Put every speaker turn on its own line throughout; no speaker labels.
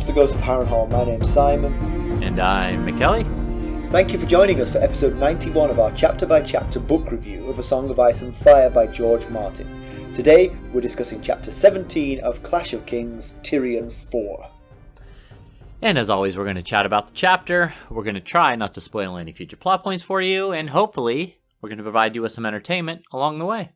to the Ghost of Harrnehal. My name's Simon.
And I'm Mackelly.
Thank you for joining us for episode 91 of our chapter-by-chapter book review of A Song of Ice and Fire by George Martin. Today, we're discussing chapter 17 of Clash of Kings, Tyrion 4.
And as always, we're going to chat about the chapter. We're going to try not to spoil any future plot points for you, and hopefully, we're going to provide you with some entertainment along the way.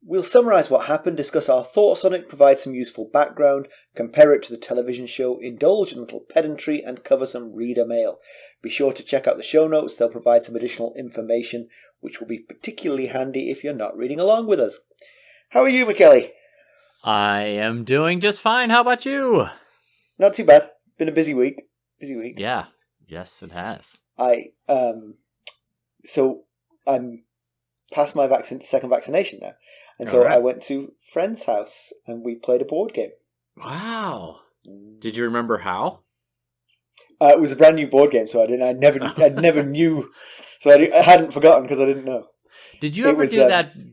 We'll summarise what happened, discuss our thoughts on it, provide some useful background, compare it to the television show, indulge in a little pedantry, and cover some reader mail. Be sure to check out the show notes, they'll provide some additional information, which will be particularly handy if you're not reading along with us. How are you, Mackelly?
I am doing just fine. How about you?
Not too bad. Been a busy week.
Yeah. Yes, it has.
So I'm past my second vaccination now. And so
All right.
I went to a friend's house and we played a board game.
Wow. Did you remember how?
It was a brand new board game, so I never knew. So I hadn't forgotten because I didn't know.
Did you ever do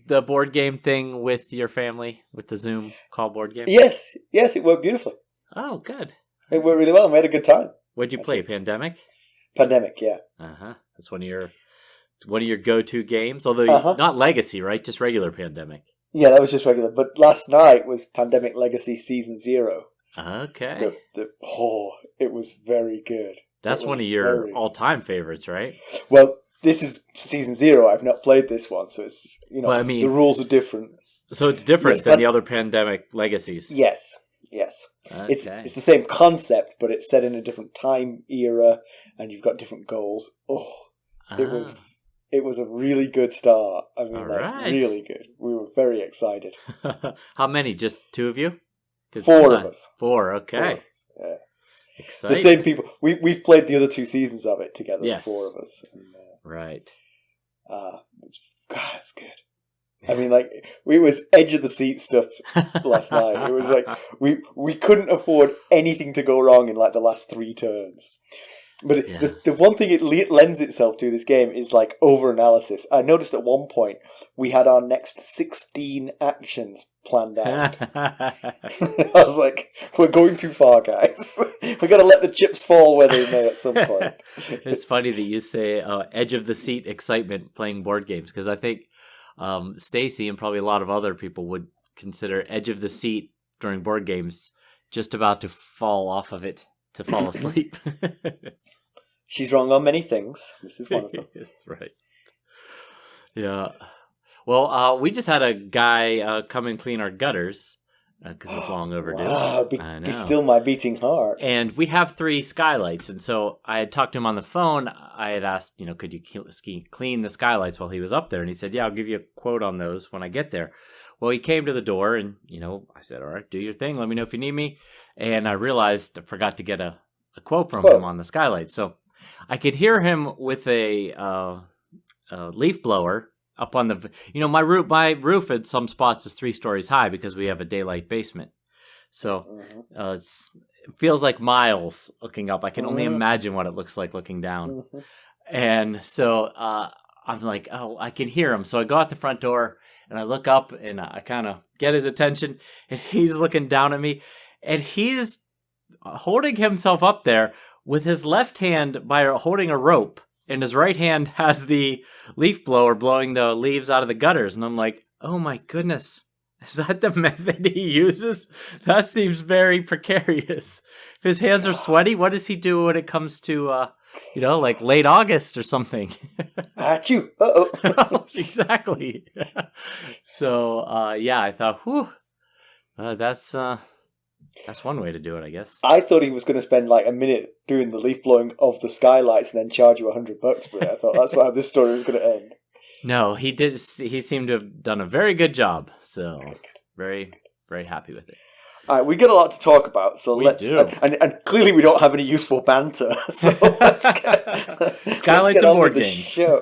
the board game thing with your family, with the Zoom call board game?
Yes, it worked beautifully.
Oh, good.
It worked really well and we had a good time.
What'd you play, Pandemic?
Pandemic, yeah.
Uh-huh. That's one of your go-to games, although not Legacy, right? Just regular Pandemic.
Yeah, that was just regular. But last night was Pandemic Legacy Season 0.
Okay.
It was very good.
That's one of your all-time favorites, right?
Well, this is Season 0. I've not played this one, so it's, the rules are different.
So it's different than the other Pandemic Legacies.
Yes.
Okay.
It's the same concept, but it's set in a different time era, and you've got different goals. It was a really good start. I mean, really good. We were very excited.
How many? Just two of you?
4 of us.
4, okay.
4 of us, yeah.
Exciting.
The same people. We've played the other 2 seasons of it together,
yes.
The 4 of us. And,
right.
God, it's good. I mean, we was edge of the seat stuff last night. It was like we couldn't afford anything to go wrong in the last 3 turns. But the one thing it lends itself to, this game, is over-analysis. I noticed at one point we had our next 16 actions planned out. I was like, we're going too far, guys. We've got to let the chips fall where they may at some point.
It's funny that you say edge of the seat excitement playing board games, because I think Stacy and probably a lot of other people would consider edge of the seat during board games just about to fall off of it to fall asleep.
She's wrong on many things. This is one of them.
That's right. Yeah. Well, we just had a guy come and clean our gutters because it's long overdue.
Wow, be still my beating heart.
And we have 3 skylights, and so I had talked to him on the phone. I had asked, could you clean the skylights while he was up there? And he said, yeah, I'll give you a quote on those when I get there. Well, he came to the door, and, I said, all right, do your thing. Let me know if you need me. And I realized I forgot to get a quote from him on the skylight. So I could hear him with a leaf blower up on the... my roof at some spots is 3 stories high because we have a daylight basement. So it feels like miles looking up. I can only imagine what it looks like looking down. And so I'm like, oh, I can hear him. So I go out the front door and I look up and I kind of get his attention, and he's looking down at me, and he's holding himself up there with his left hand by holding a rope, and his right hand has the leaf blower blowing the leaves out of the gutters. And I'm like, oh my goodness, is that the method he uses? That seems very precarious. If his hands are sweaty, what does he do when it comes to, late August or something?
Achoo! Uh-oh.
Exactly. So, I thought, whew, that's one way to do it, I guess.
I thought he was going to spend a minute doing the leaf blowing of the skylights and then charge you $100 for it. I thought that's how this story was going to end.
No, he did. He seemed to have done a very good job. So, very, very happy with it.
All right, we got a lot to talk about, so
let's do.
And clearly we don't have any useful banter. So let's get,
Skylights and board games.
Show.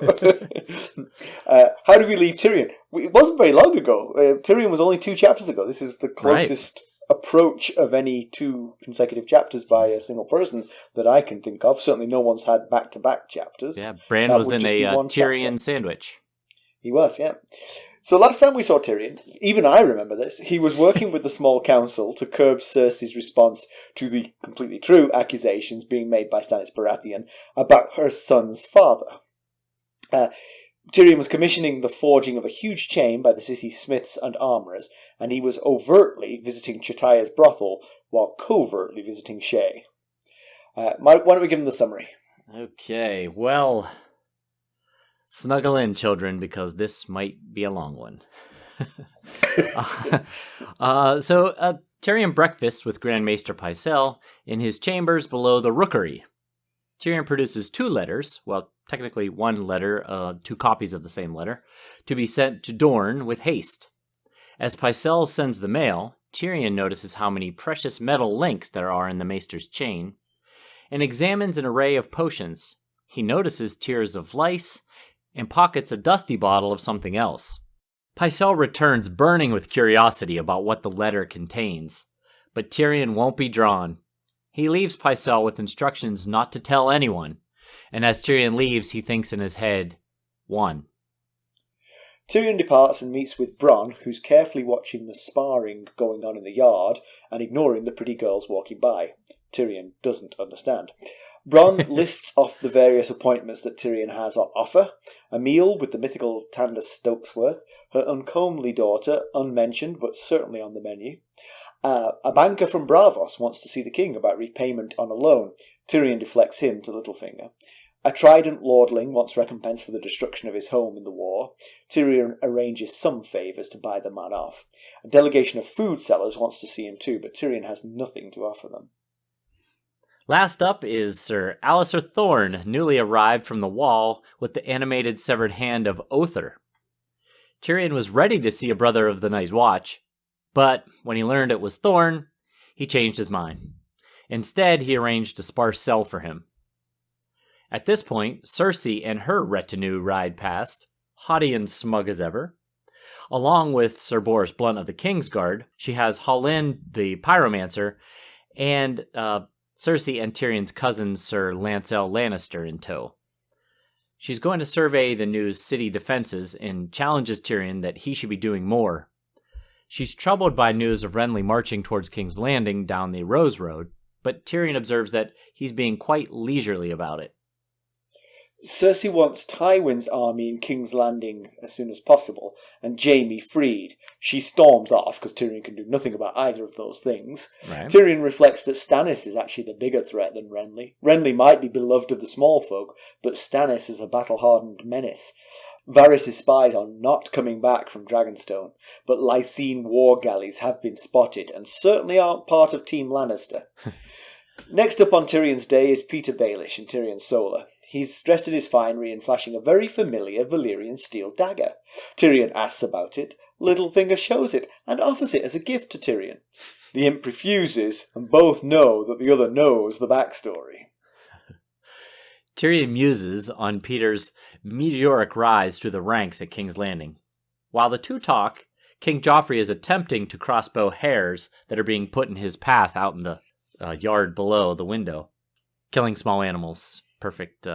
How do we leave Tyrion? It wasn't very long ago. Tyrion was only 2 chapters ago. This is the closest approach of any 2 consecutive chapters by a single person that I can think of. Certainly, no one's had back-to-back chapters.
Yeah, Bran was in a Tyrion sandwich.
He was, yeah. So last time we saw Tyrion, even I remember this, he was working with the small council to curb Cersei's response to the completely true accusations being made by Stannis Baratheon about her son's father. Tyrion was commissioning the forging of a huge chain by the city's smiths and armourers, and he was overtly visiting Chataya's brothel while covertly visiting Shay. Why don't we give him the summary?
Okay, well, snuggle in, children, because this might be a long one. Tyrion breakfasts with Grand Maester Pycelle in his chambers below the rookery. Tyrion produces 2 letters, well, technically 1 letter, 2 copies of the same letter, to be sent to Dorne with haste. As Pycelle sends the mail, Tyrion notices how many precious metal links there are in the Maester's chain, and examines an array of potions. He notices tears of lice, and pockets a dusty bottle of something else. Pycelle returns burning with curiosity about what the letter contains, but Tyrion won't be drawn. He leaves Pycelle with instructions not to tell anyone, and as Tyrion leaves, he thinks in his head, 1.
Tyrion departs and meets with Bronn, who's carefully watching the sparring going on in the yard and ignoring the pretty girls walking by. Tyrion doesn't understand. Bronn lists off the various appointments that Tyrion has on offer: a meal with the mythical Tanda Stokeworth, her uncomely daughter, unmentioned but certainly on the menu. A banker from Braavos wants to see the king about repayment on a loan. Tyrion deflects him to Littlefinger. A trident lordling wants recompense for the destruction of his home in the war. Tyrion arranges some favours to buy the man off. A delegation of food sellers wants to see him too, but Tyrion has nothing to offer them.
Last up is Sir Allister Thorne, newly arrived from the Wall with the animated severed hand of Other. Tyrion was ready to see a brother of the Night's Watch, but when he learned it was Thorne, he changed his mind. Instead, he arranged a sparse cell for him. At this point, Cersei and her retinue ride past, haughty and smug as ever. Along with Sir Boris Blunt of the Kingsguard, she has Hallin, the pyromancer, and Cersei and Tyrion's cousin, Sir Lancel Lannister, in tow. She's going to survey the new city defenses and challenges Tyrion that he should be doing more. She's troubled by news of Renly marching towards King's Landing down the Rose Road, but Tyrion observes that he's being quite leisurely about it.
Cersei wants Tywin's army in King's Landing as soon as possible, and Jaime freed. She storms off, because Tyrion can do nothing about either of those things.
Right.
Tyrion reflects that Stannis is actually the bigger threat than Renly. Renly might be beloved of the small folk, but Stannis is a battle-hardened menace. Varys' spies are not coming back from Dragonstone, but Lysene war galleys have been spotted, and certainly aren't part of Team Lannister. Next up on Tyrion's day is Petyr Baelish and Tyrion Solar. He's dressed in his finery and flashing a very familiar Valyrian steel dagger. Tyrion asks about it, Littlefinger shows it, and offers it as a gift to Tyrion. The imp refuses, and both know that the other knows the backstory.
Tyrion muses on Petyr's meteoric rise through the ranks at King's Landing. While the two talk, King Joffrey is attempting to crossbow hares that are being put in his path out in the yard below the window. Killing small animals. Perfect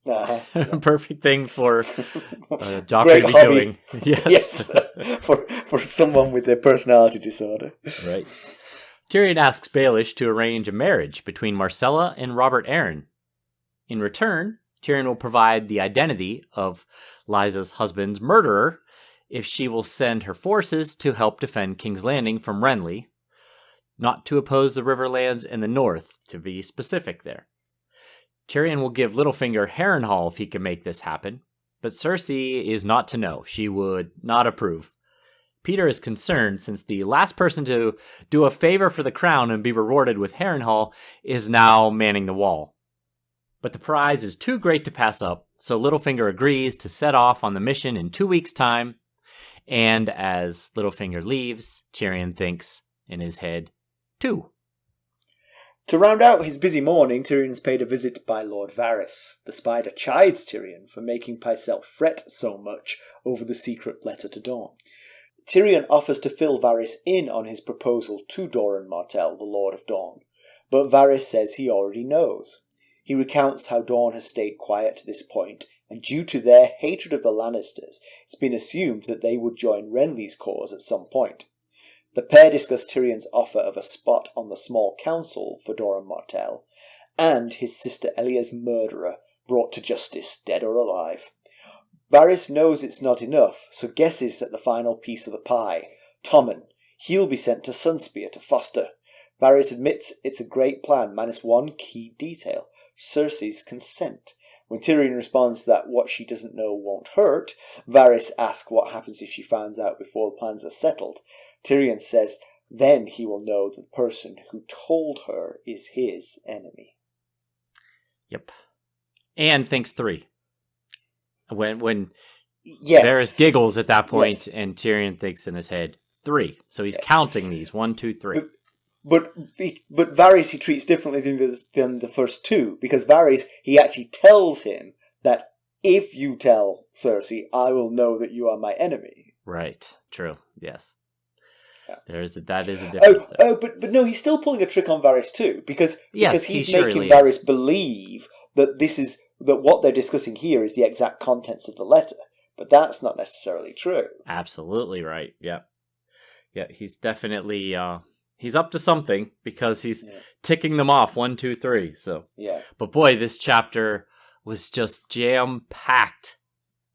perfect thing for Joffrey to be doing.
Yes. for someone with a personality disorder.
Right. Tyrion asks Baelish to arrange a marriage between Myrcella and Robert Arynn. In return, Tyrion will provide the identity of Lysa's husband's murderer if she will send her forces to help defend King's Landing from Renly, not to oppose the Riverlands in the north, to be specific there. Tyrion will give Littlefinger Harrnehal if he can make this happen, but Cersei is not to know. She would not approve. Petyr is concerned since the last person to do a favor for the crown and be rewarded with Harrnehal is now manning the wall. But the prize is too great to pass up, so Littlefinger agrees to set off on the mission in 2 weeks' time, and as Littlefinger leaves, Tyrion thinks in his head, 2.
To round out his busy morning, Tyrion is paid a visit by Lord Varys. The spider chides Tyrion for making Pycelle fret so much over the secret letter to Dorne. Tyrion offers to fill Varys in on his proposal to Doran Martell, the Lord of Dorne, but Varys says he already knows. He recounts how Dorne has stayed quiet to this point, and due to their hatred of the Lannisters, it's been assumed that they would join Renly's cause at some point. The pair discuss Tyrion's offer of a spot on the small council for Doran Martell, and his sister Elya's murderer brought to justice, dead or alive. Varys knows it's not enough, so guesses at the final piece of the pie, Tommen. He'll be sent to Sunspear to foster. Varys admits it's a great plan, minus one key detail, Cersei's consent. When Tyrion responds that what she doesn't know won't hurt, Varys asks what happens if she finds out before the plans are settled. Tyrion says then he will know the person who told her is his enemy.
Yep. And thinks 3. When
yes.
Varys giggles at that point,
yes.
and Tyrion thinks in his head 3. So he's counting these 1, 2, 3.
But Varys he treats differently than the first 2, because Varys he actually tells him that if you tell Cersei, I will know that you are my enemy.
Right. True. Yes.
Yeah.
That is a difference.
But no, he's still pulling a trick on Varys too, because he's making Varys believe that that what they're discussing here is the exact contents of the letter, but that's not necessarily true.
Absolutely right. Yeah. He's definitely he's up to something, because he's ticking them off 1, 2, 3. So
yeah.
But boy, this chapter was just jam packed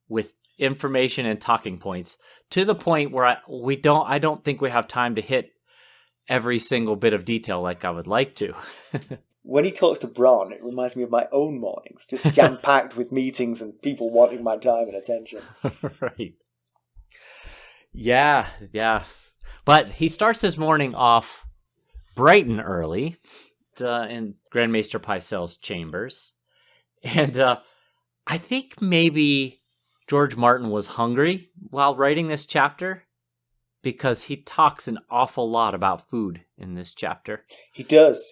with information and talking points, to the point where I don't think we have time to hit every single bit of detail like I would like to.
When he talks to Bronn, it reminds me of my own mornings, just jam-packed with meetings and people wanting my time and attention.
Right. Yeah. But he starts his morning off bright and early in Grand Maester Pycelle's chambers. And I think maybe George Martin was hungry while writing this chapter, because he talks an awful lot about food in this chapter. He
does.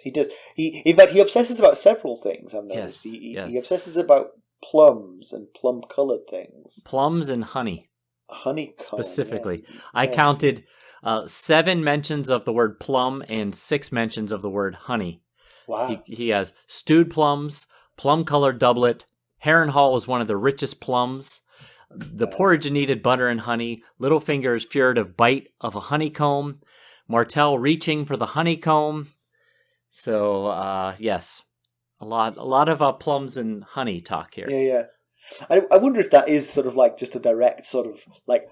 In fact, he obsesses about several things, I've noticed.
Yes.
He obsesses about plums and plum-coloured things.
Plums and honey.
Honey
specifically. Yeah. I counted 7 mentions of the word plum and 6 mentions of the word honey.
Wow.
He has stewed plums, plum-colored doublet. Harrnehal is one of the richest plums. The porridge needed butter and honey. Littlefinger's furtive bite of a honeycomb. Martell reaching for the honeycomb. So, yes. A lot of plums and honey talk here.
Yeah. I wonder if that is sort of like just a direct sort of like,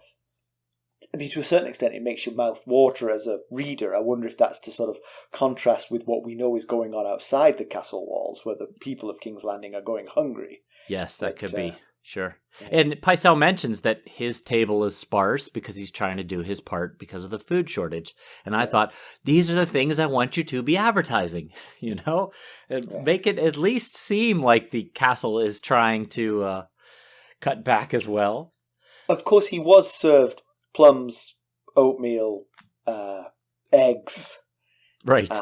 I mean, to a certain extent it makes your mouth water as a reader. I wonder if that's to sort of contrast with what we know is going on outside the castle walls, where the people of King's Landing are going hungry.
Yes, that could be. Sure. Yeah. And Pycelle mentions that his table is sparse because he's trying to do his part because of the food shortage. And I thought, these are the things I want you to be advertising, and make it at least seem like the castle is trying to cut back as well.
Of course, he was served plums, oatmeal, eggs.
Right.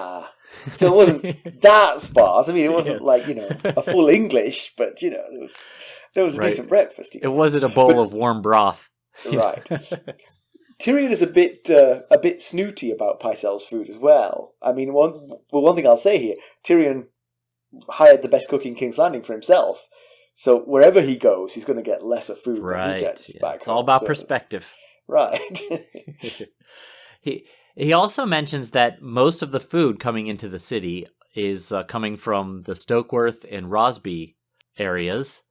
So it wasn't that sparse. I mean, it wasn't like, a full English, but, there was a decent breakfast.
It wasn't a bowl of warm broth.
Right. Tyrion is a bit snooty about Pycelle's food as well. I mean, one thing I'll say here, Tyrion hired the best cook in King's Landing for himself. So wherever he goes, he's going to get lesser food than he gets back home.
It's all about perspective.
Right.
He also mentions that most of the food coming into the city is coming from the Stokeworth and Rosby areas,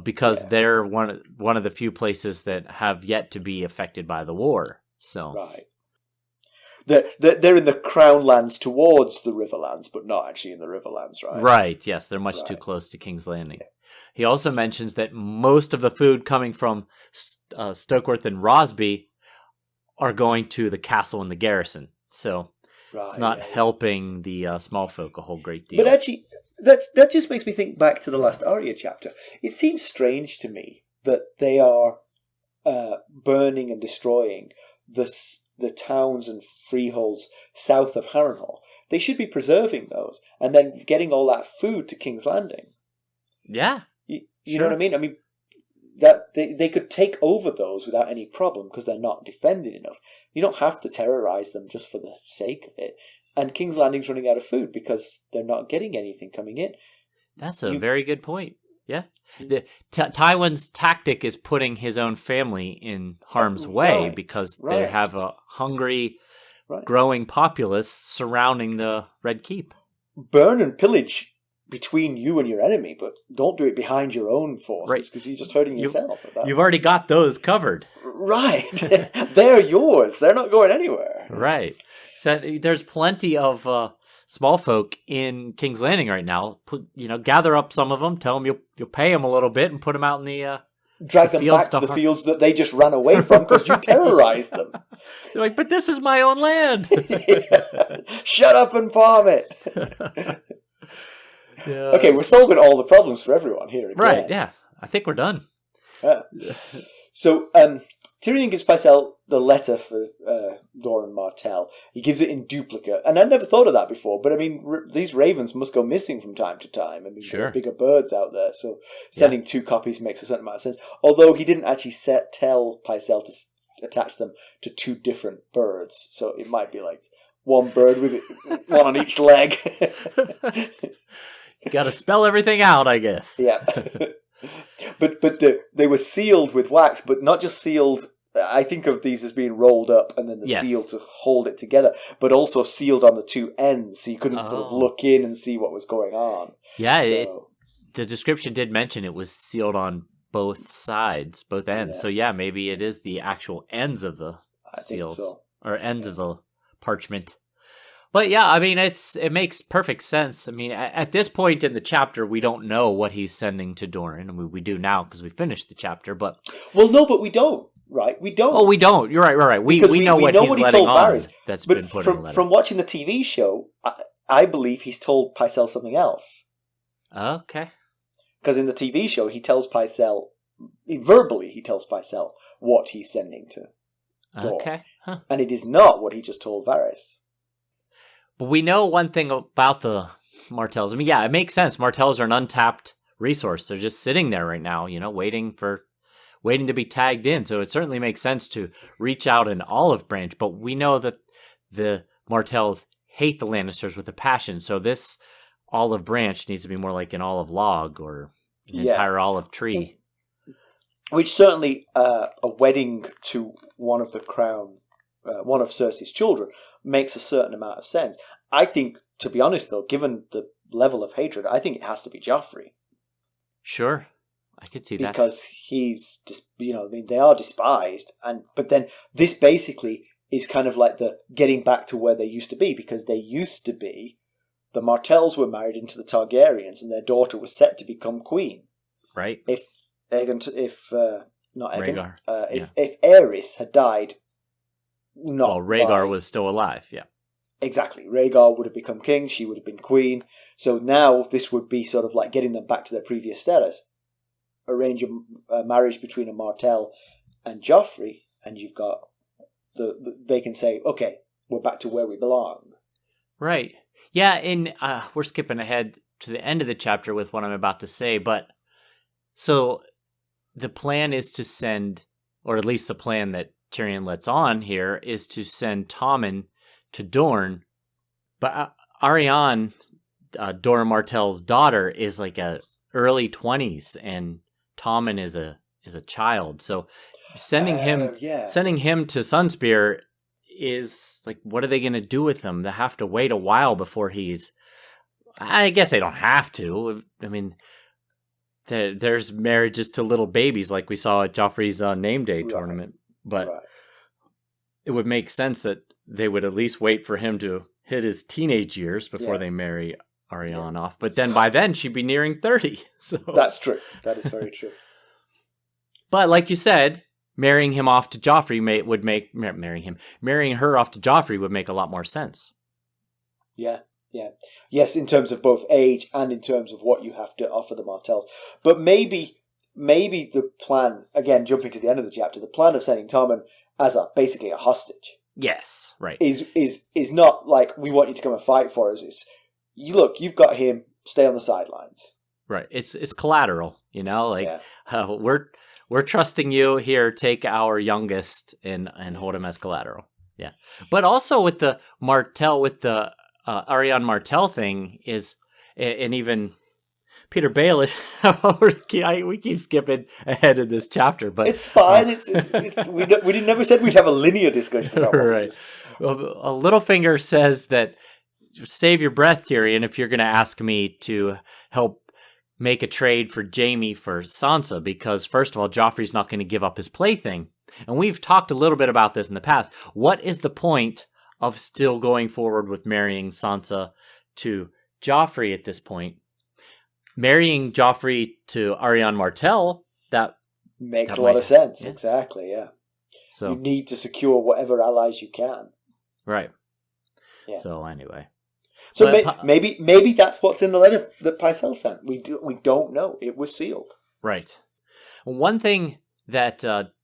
because they're one of the few places that have yet to be affected by the war. So
right. They're in the Crown lands towards the Riverlands, but not actually in the Riverlands, right?
Right, yes, they're much too close to King's Landing. Yeah. He also mentions that most of the food coming from Stokeworth and Rosby are going to the castle and the garrison. So it's not helping the small folk a whole great deal.
But actually, that just makes me think back to the last Arya chapter. It seems strange to me that they are burning and destroying the towns and freeholds south of Harrnehal. They should be preserving those and then getting all that food to King's Landing.
Yeah.
You know what I mean? I mean, that they could take over those without any problem because they're not defended enough. You don't have to terrorize them just for the sake of it. And King's Landing's running out of food because they're not getting anything coming in.
That's a very good point. Yeah. Tywin's tactic is putting his own family in harm's way because they have a hungry, growing populace surrounding the Red Keep.
Burn and pillage between you and your enemy, but don't do it behind your own forces because you're just hurting yourself.
You've already got those covered.
Right. They're yours. They're not going anywhere.
Right. So there's plenty of small folk in King's Landing right now. Gather up some of them, tell them you'll pay them a little bit and put them out in the
drag them back to the fields that they just ran away from because you terrorized them.
They're like, but this is my own land.
Shut up and farm it. Okay, we're solving all the problems for everyone here again.
Right, yeah. I think we're done.
So, Tyrion gives Pycelle the letter for Doran Martell. He gives it in duplicate. And I'd never thought of that before, but I mean, these ravens must go missing from time to time. I mean, there are bigger birds out there, so sending 2 copies makes a certain amount of sense. Although he didn't actually tell Pycelle to attach them to 2 different birds, so it might be like one bird with one on each leg.
You got to spell everything out, I guess.
Yeah. But they were sealed with wax, but not just sealed. I think of these as being rolled up and then the seal to hold it together, but also sealed on the 2 ends, so you couldn't sort of look in and see what was going on.
Yeah, the description did mention it was sealed on both sides, both ends. So yeah, maybe it is the actual ends of the seals or ends of the parchment. But yeah, I mean, it makes perfect sense. I mean, at this point in the chapter, we don't know what he's sending to Doran. I mean, we do now because we finished the chapter, but...
Well, no, but we don't, right? We don't.
Oh, we don't. You're right. We know what he's letting on that's been put in the letter.
From watching the TV show, I believe he's told Pycelle something else.
Okay.
Because in the TV show, he tells Pycelle, verbally he tells Pycelle what he's sending to Dorne.
Okay. Huh.
And it is not what he just told Varys.
But we know one thing about the Martells. I mean, yeah, it makes sense. Martells are an untapped resource. They're just sitting there right now, waiting to be tagged in. So it certainly makes sense to reach out an olive branch. But we know that the Martells hate the Lannisters with a passion. So this olive branch needs to be more like an olive log or an entire olive tree.
Which certainly a wedding to one of Cersei's children makes a certain amount of sense. I think, to be honest though, given the level of hatred, I think it has to be Joffrey.
Sure, I could see that.
Because he's just, they are despised, but then this basically is kind of like the getting back to where they used to be, because they used to be, the Martells were married into the Targaryens, and their daughter was set to become queen.
Right.
If Aerys had died,
Rhaegar was still alive, yeah.
Exactly. Rhaegar would have become king, she would have been queen. So now this would be sort of like getting them back to their previous status. Arrange a marriage between a Martell and Joffrey, and you've got they can say, okay, we're back to where we belong.
Right. Yeah, we're skipping ahead to the end of the chapter with what I'm about to say, but so the plan is to send, or at least the plan that Tyrion lets on here, is to send Tommen to Dorne, but Arianne, Doran Martell's daughter, is like a early 20s, and Tommen is a child. So sending him to Sunspear is like, what are they going to do with him? They have to wait a while before he's. I guess they don't have to. I mean, there's marriages to little babies, like we saw at Joffrey's name day tournament, but. It would make sense that they would at least wait for him to hit his teenage years before they marry Arianne off. But then by then she'd be nearing 30. So
that's true. That is very true.
But like you said, marrying him off to Joffrey marrying her off to Joffrey would make a lot more sense.
Yeah. Yes, in terms of both age and in terms of what you have to offer the Martells. But maybe the plan, again, jumping to the end of the chapter, the plan of sending Tommen as basically a hostage.
Yes, right.
Is not like, we want you to come and fight for us. It's, you've got him, stay on the sidelines.
Right. It's collateral, we're trusting you here, take our youngest and hold him as collateral. Yeah. But also with the Martell, with the Arianne Martell thing is, and even Petyr Baelish. We keep skipping ahead in this chapter, but
it's fine. We never said we'd have a linear discussion about
right. Well, Littlefinger says that save your breath, Tyrion, if you're going to ask me to help make a trade for Jaime for Sansa, because first of all, Joffrey's not going to give up his plaything. And we've talked a little bit about this in the past. What is the point of still going forward with marrying Sansa to Joffrey at this point? Marrying Joffrey to Arianne Martell, that
makes a lot of sense.
Yeah.
Exactly, yeah.
So
you need to secure whatever allies you can.
Right.
Yeah.
So anyway.
So maybe that's what's in the letter that Pycelle sent. We don't know. It was sealed.
Right. One thing that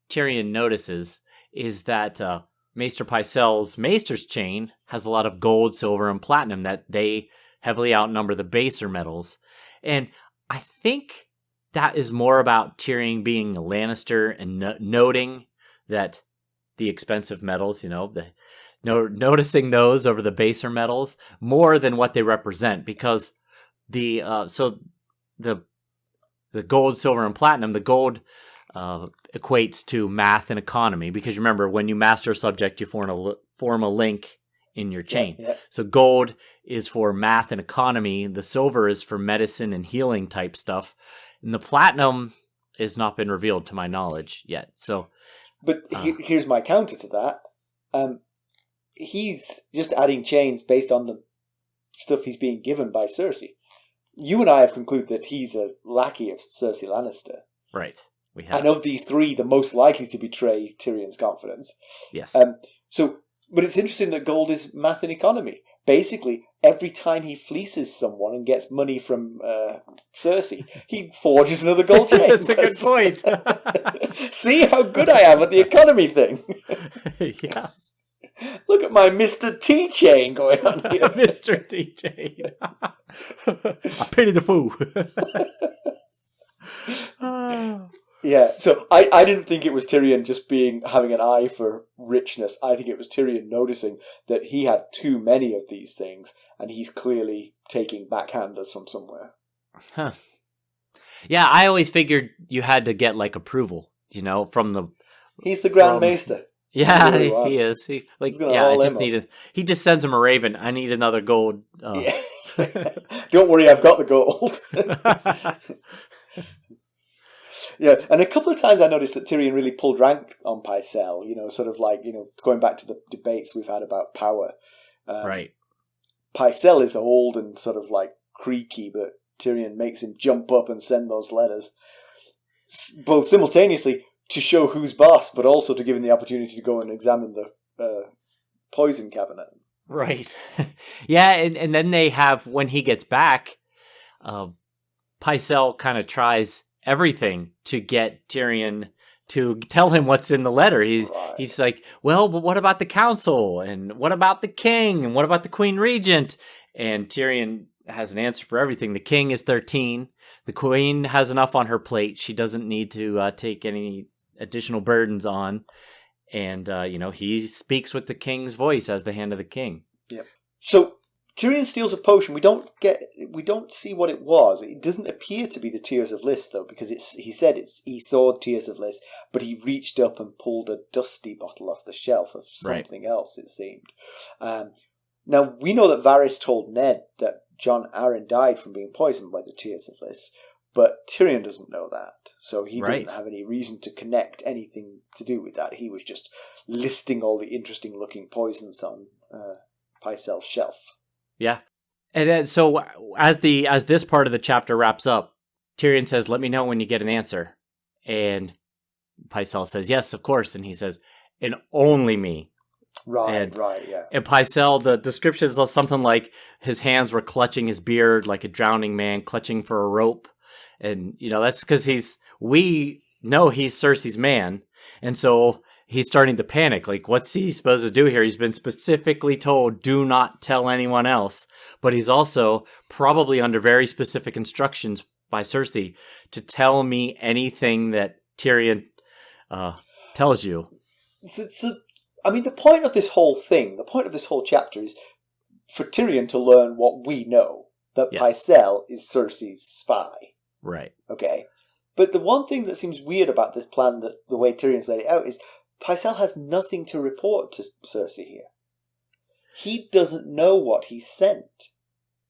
Tyrion notices is that Maester Pycelle's Maester's chain has a lot of gold, silver, and platinum that they heavily outnumber the baser metals. And I think that is more about Tyrion being a Lannister and noting that the expensive metals, noticing those over the baser metals more than what they represent, because the gold, silver, and platinum, the gold equates to math and economy, because remember, when you master a subject, you form a link in your chain.
Yeah.
So gold is for math and economy, the silver is for medicine and healing type stuff, and the platinum has not been revealed to my knowledge yet. So,
but here's my counter to that. He's just adding chains based on the stuff he's being given by Cersei. You and I have concluded that he's a lackey of Cersei Lannister.
Right. We have.
And of these three, the most likely to betray Tyrion's confidence.
Yes.
But it's interesting that gold is math and economy. Basically, every time he fleeces someone and gets money from Cersei, he forges another gold chain.
That's a good point.
See how good I am at the economy thing.
Yeah.
Look at my Mr. T chain going on here.
Mr. T chain. I pity the fool.
Yeah, so I didn't think it was Tyrion just having an eye for richness. I think it was Tyrion noticing that he had too many of these things, and he's clearly taking backhanders from somewhere.
Huh. Yeah, I always figured you had to get approval, from the.
He's the Grand Maester.
Yeah, he is. He just sends him a raven. I need another gold.
Yeah. Don't worry, I've got the gold. Yeah, and a couple of times I noticed that Tyrion really pulled rank on Pycelle, going back to the debates we've had about power.
Right.
Pycelle is old and sort of creaky, but Tyrion makes him jump up and send those letters, both simultaneously to show who's boss, but also to give him the opportunity to go and examine the poison cabinet.
Right. Yeah, and then they have, when he gets back, Pycelle kind of tries everything to get Tyrion to tell him what's in the letter. He's like, well, but what about the council? And what about the king? And what about the queen regent? And Tyrion has an answer for everything. The king is 13. The queen has enough on her plate. She doesn't need to take any additional burdens on. And, he speaks with the king's voice as the hand of the king.
Yep. So Tyrion steals a potion. We don't see what it was. It doesn't appear to be the Tears of Lys, though, because he saw Tears of Lys, but he reached up and pulled a dusty bottle off the shelf of something else, it seemed. Now, we know that Varys told Ned that Jon Arryn died from being poisoned by the Tears of Lys, but Tyrion doesn't know that, so he doesn't have any reason to connect anything to do with that. He was just listing all the interesting-looking poisons on Pycelle's shelf.
Yeah. And then, so as this part of the chapter wraps up, Tyrion says, let me know when you get an answer. And Pycelle says, yes, of course. And he says, and only me.
Right, yeah.
And Pycelle, the description is something like his hands were clutching his beard like a drowning man clutching for a rope. And, that's because we know he's Cersei's man. And so he's starting to panic. What's he supposed to do here? He's been specifically told, do not tell anyone else. But he's also probably under very specific instructions by Cersei to tell me anything that Tyrion tells you.
So, the point of this whole thing, the point of this whole chapter is for Tyrion to learn what we know. that
Yes.
Pycelle is Cersei's spy.
Right.
Okay? But the one thing that seems weird about this plan, that the way Tyrion's laid it out, is Pycelle has nothing to report to Cersei here. He doesn't know what he sent.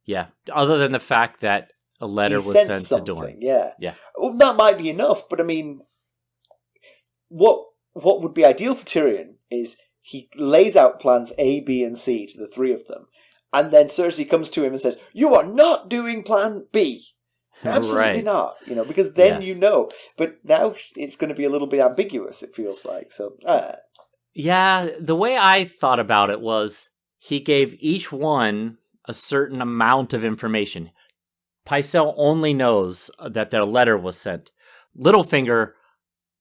Yeah. Other than the fact that a letter was sent to Dorne.
Yeah.
Yeah.
Well, that might be enough, but I mean, what would be ideal for Tyrion is he lays out plans A, B, and C to the three of them, and then Cersei comes to him and says, "You are not doing plan B." Absolutely
Right.
not, because then
Yes.
you know. But now it's going to be a little bit ambiguous, it feels like. So,
Yeah, the way I thought about it was he gave each one a certain amount of information. Pycelle only knows that their letter was sent. Littlefinger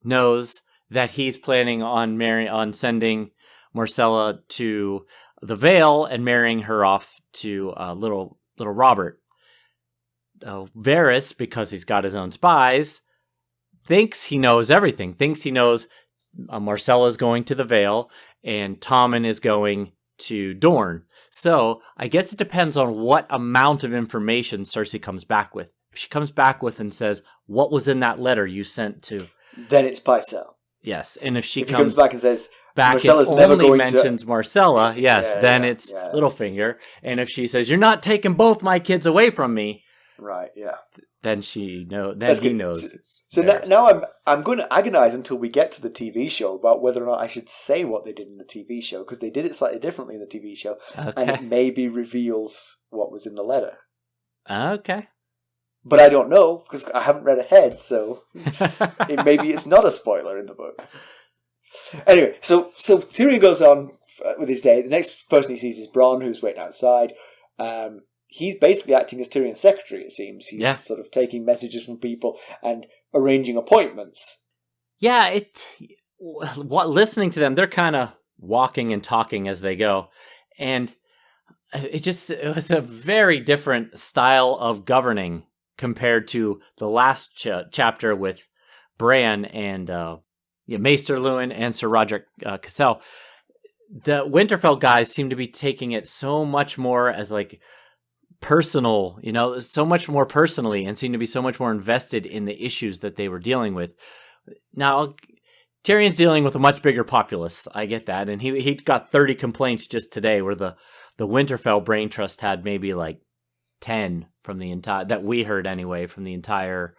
knows that he's planning on sending Myrcella to the Vale and marrying her off to little Robert. Varys, because he's got his own spies, thinks he knows everything. Thinks he knows Myrcella is going to the Vale and Tommen is going to Dorne. So I guess it depends on what amount of information Cersei comes back with. If she comes back with and says, "What was in that letter you sent to?"
then it's Pycelle.
Yes, and if she
If he comes back and says,
back
Myrcella's
and
never
only
going
mentions Myrcella, yes, then
yeah,
it's
yeah.
Littlefinger. And if she says, "You're not taking both my kids away from me,"
right, yeah.
then he
That's good.
knows.
So
Varys.
now I'm going to agonize until we get to the TV show about whether or not I should say what they did in the TV show, because they did it slightly differently in the TV show, and it maybe reveals what was in the letter.
Okay.
But I don't know, because I haven't read ahead, so maybe it's not a spoiler in the book. Anyway, so Tyrion goes on with his day. The next person he sees is Bronn, who's waiting outside. He's basically acting as Tyrion's secretary, it seems. He's sort of taking messages from people and arranging appointments.
Yeah, listening to them, they're kind of walking and talking as they go. And it was a very different style of governing compared to the last chapter with Bran and Maester Lewin and Sir Roderick Cassell. The Winterfell guys seem to be taking it so much more as like personal, so much more personally, and seem to be so much more invested in the issues that they were dealing with. Now, Tyrion's dealing with a much bigger populace. I get that. And he got 30 complaints just today, where the Winterfell Brain Trust had maybe like 10 from the entire, that we heard anyway, from the entire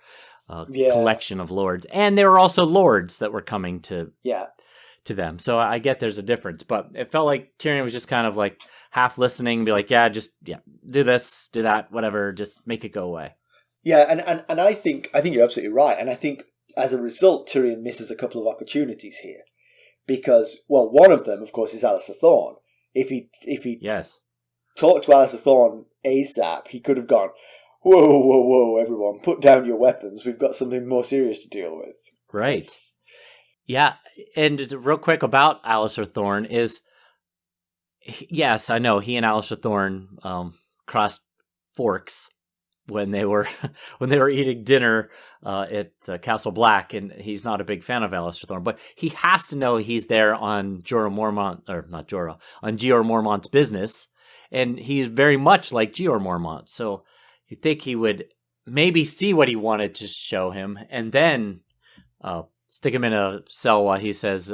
collection of lords. And there were also lords that were coming to them. So I get there's a difference, but it felt like Tyrion was just kind of like half listening, be like, do this, do that, whatever, just make it go away.
Yeah, and I think you're absolutely right. And I think as a result, Tyrion misses a couple of opportunities here. Because, well, one of them, of course, is Allister Thorne. If he talked to Allister Thorne ASAP, he could have gone, whoa, everyone, put down your weapons. We've got something more serious to deal with.
Right. Yeah, and real quick about Allister Thorne is, yes, I know he and Allister Thorne crossed forks when they were eating dinner at Castle Black, and he's not a big fan of Allister Thorne, but he has to know he's there on on Jeor Mormont's business, and he's very much like Jeor Mormont, so you think he would maybe see what he wanted to show him, and then stick him in a cell while he says,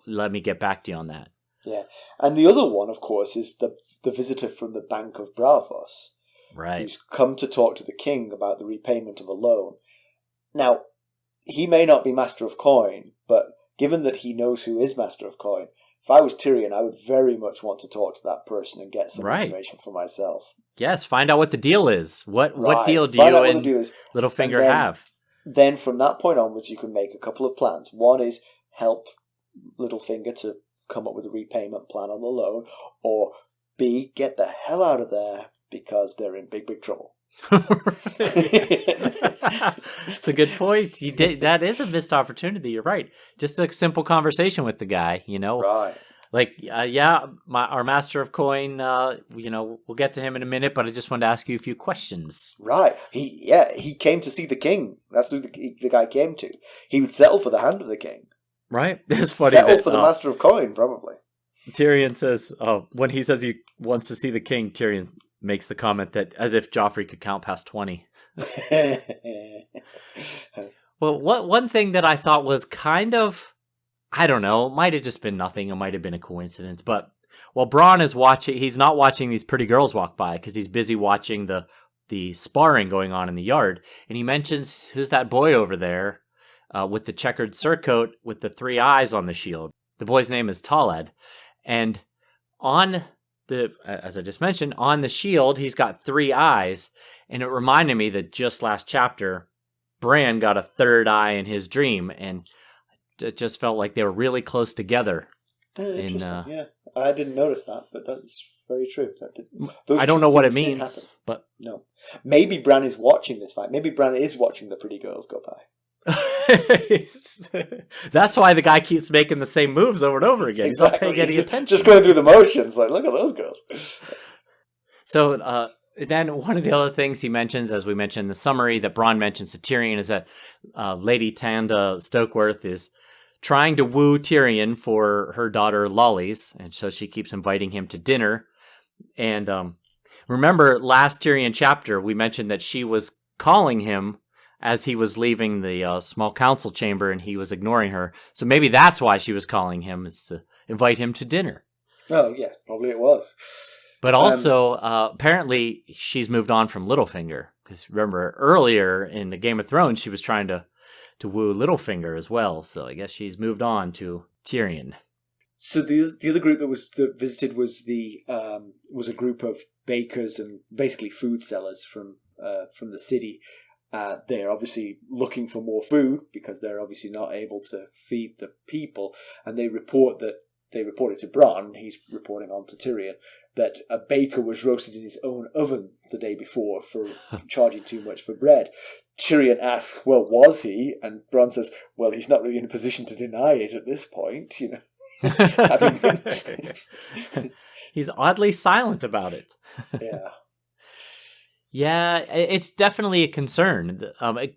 let me get back to you on that.
Yeah, and the other one, of course, is the visitor from the Bank of Bravos.
Right.
Who's come to talk to the king about the repayment of a loan. Now, he may not be Master of Coin, but given that he knows who is Master of Coin, if I was Tyrion, I would very much want to talk to that person and get some information for myself.
Yes, find out what the deal is. What deal do
find
you
out
and
what the deal is.
Littlefinger have?
Then from that point onwards, you can make a couple of plans. One is help Littlefinger to come up with a repayment plan on the loan, or B, get the hell out of there because they're in big, big trouble.
That's a good point. That is a missed opportunity. You're right. Just a simple conversation with the guy,
Right.
Like, our Master of Coin, we'll get to him in a minute, but I just wanted to ask you a few questions.
Right. He came to see the king. That's who the guy came to. He would settle for the hand of the king.
Right. It's funny.
Settle for the Master of Coin, probably.
Tyrion says, when he says he wants to see the king, Tyrion makes the comment that as if Joffrey could count past 20. Well, one thing that I thought was kind of, I don't know, might have just been nothing. It might have been a coincidence. But while Bronn is watching, he's not watching these pretty girls walk by because he's busy watching the sparring going on in the yard. And he mentions, who's that boy over there with the checkered surcoat with the 3 eyes on the shield? The boy's name is Talad. And on as I just mentioned, on the shield, he's got 3 eyes. And it reminded me that just last chapter, Bran got a 3rd eye in his dream, and it just felt like they were really close together.
Interesting, yeah. I didn't notice that, but that's very true.
I don't know what it means, but...
No. Maybe Bran is watching this fight. Maybe Bran is watching the pretty girls go by.
That's why the guy keeps making the same moves over and over again.
Exactly.
He's not paying any attention.
Just going through the motions, like, look at those girls.
So, then one of the other things he mentions, as we mentioned in the summary, that Bronn mentions to Tyrion, is that Lady Tanda Stokeworth is trying to woo Tyrion for her daughter Lolly's, and so she keeps inviting him to dinner. And remember, last Tyrion chapter, we mentioned that she was calling him as he was leaving the small council chamber, and he was ignoring her. So maybe that's why she was calling him, is to invite him to dinner.
Oh, yes, probably it was.
But also, apparently, she's moved on from Littlefinger. Because remember, earlier in the Game of Thrones, she was trying to woo Littlefinger as well. So I guess she's moved on to Tyrion.
So the other group that visited was was a group of bakers and basically food sellers from the city. They're obviously looking for more food because they're obviously not able to feed the people, and they reported to Bronn, he's reporting on to Tyrion, that a baker was roasted in his own oven the day before for charging too much for bread. Tyrion asks, well, was he? And Bronn says, well, he's not really in a position to deny it at this point, you know.
He's oddly silent about it.
Yeah.
Yeah, it's definitely a concern.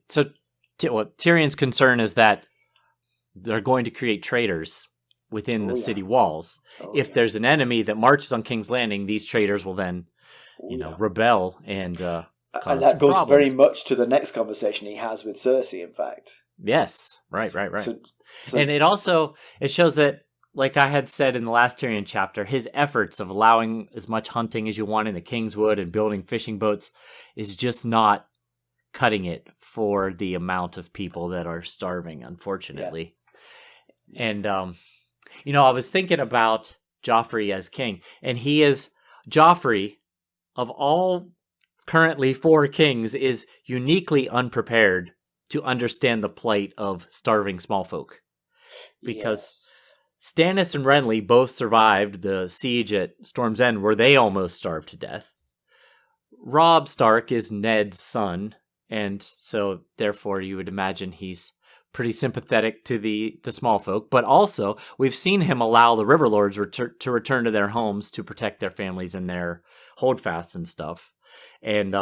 So Tyrion's concern is that they're going to create traitors within the city walls. If there's an enemy that marches on King's Landing, these traitors will then, rebel and cause
that goes
problems.
very much to the next conversation he has with Cersei, in fact.
Yes, right.
So,
and it shows that, like I had said in the last Tyrion chapter, his efforts of allowing as much hunting as you want in the Kingswood and building fishing boats is just not cutting it for the amount of people that are starving, unfortunately. Yeah. And, I was thinking about Joffrey as king, and Joffrey, of all currently 4 kings, is uniquely unprepared to understand the plight of starving small folk. Because Stannis and Renly both survived the siege at Storm's End, where they almost starved to death. Robb Stark is Ned's son, and so therefore you would imagine he's pretty sympathetic to the small folk. But also, we've seen him allow the River Lords to return to their homes to protect their families and their holdfasts and stuff. And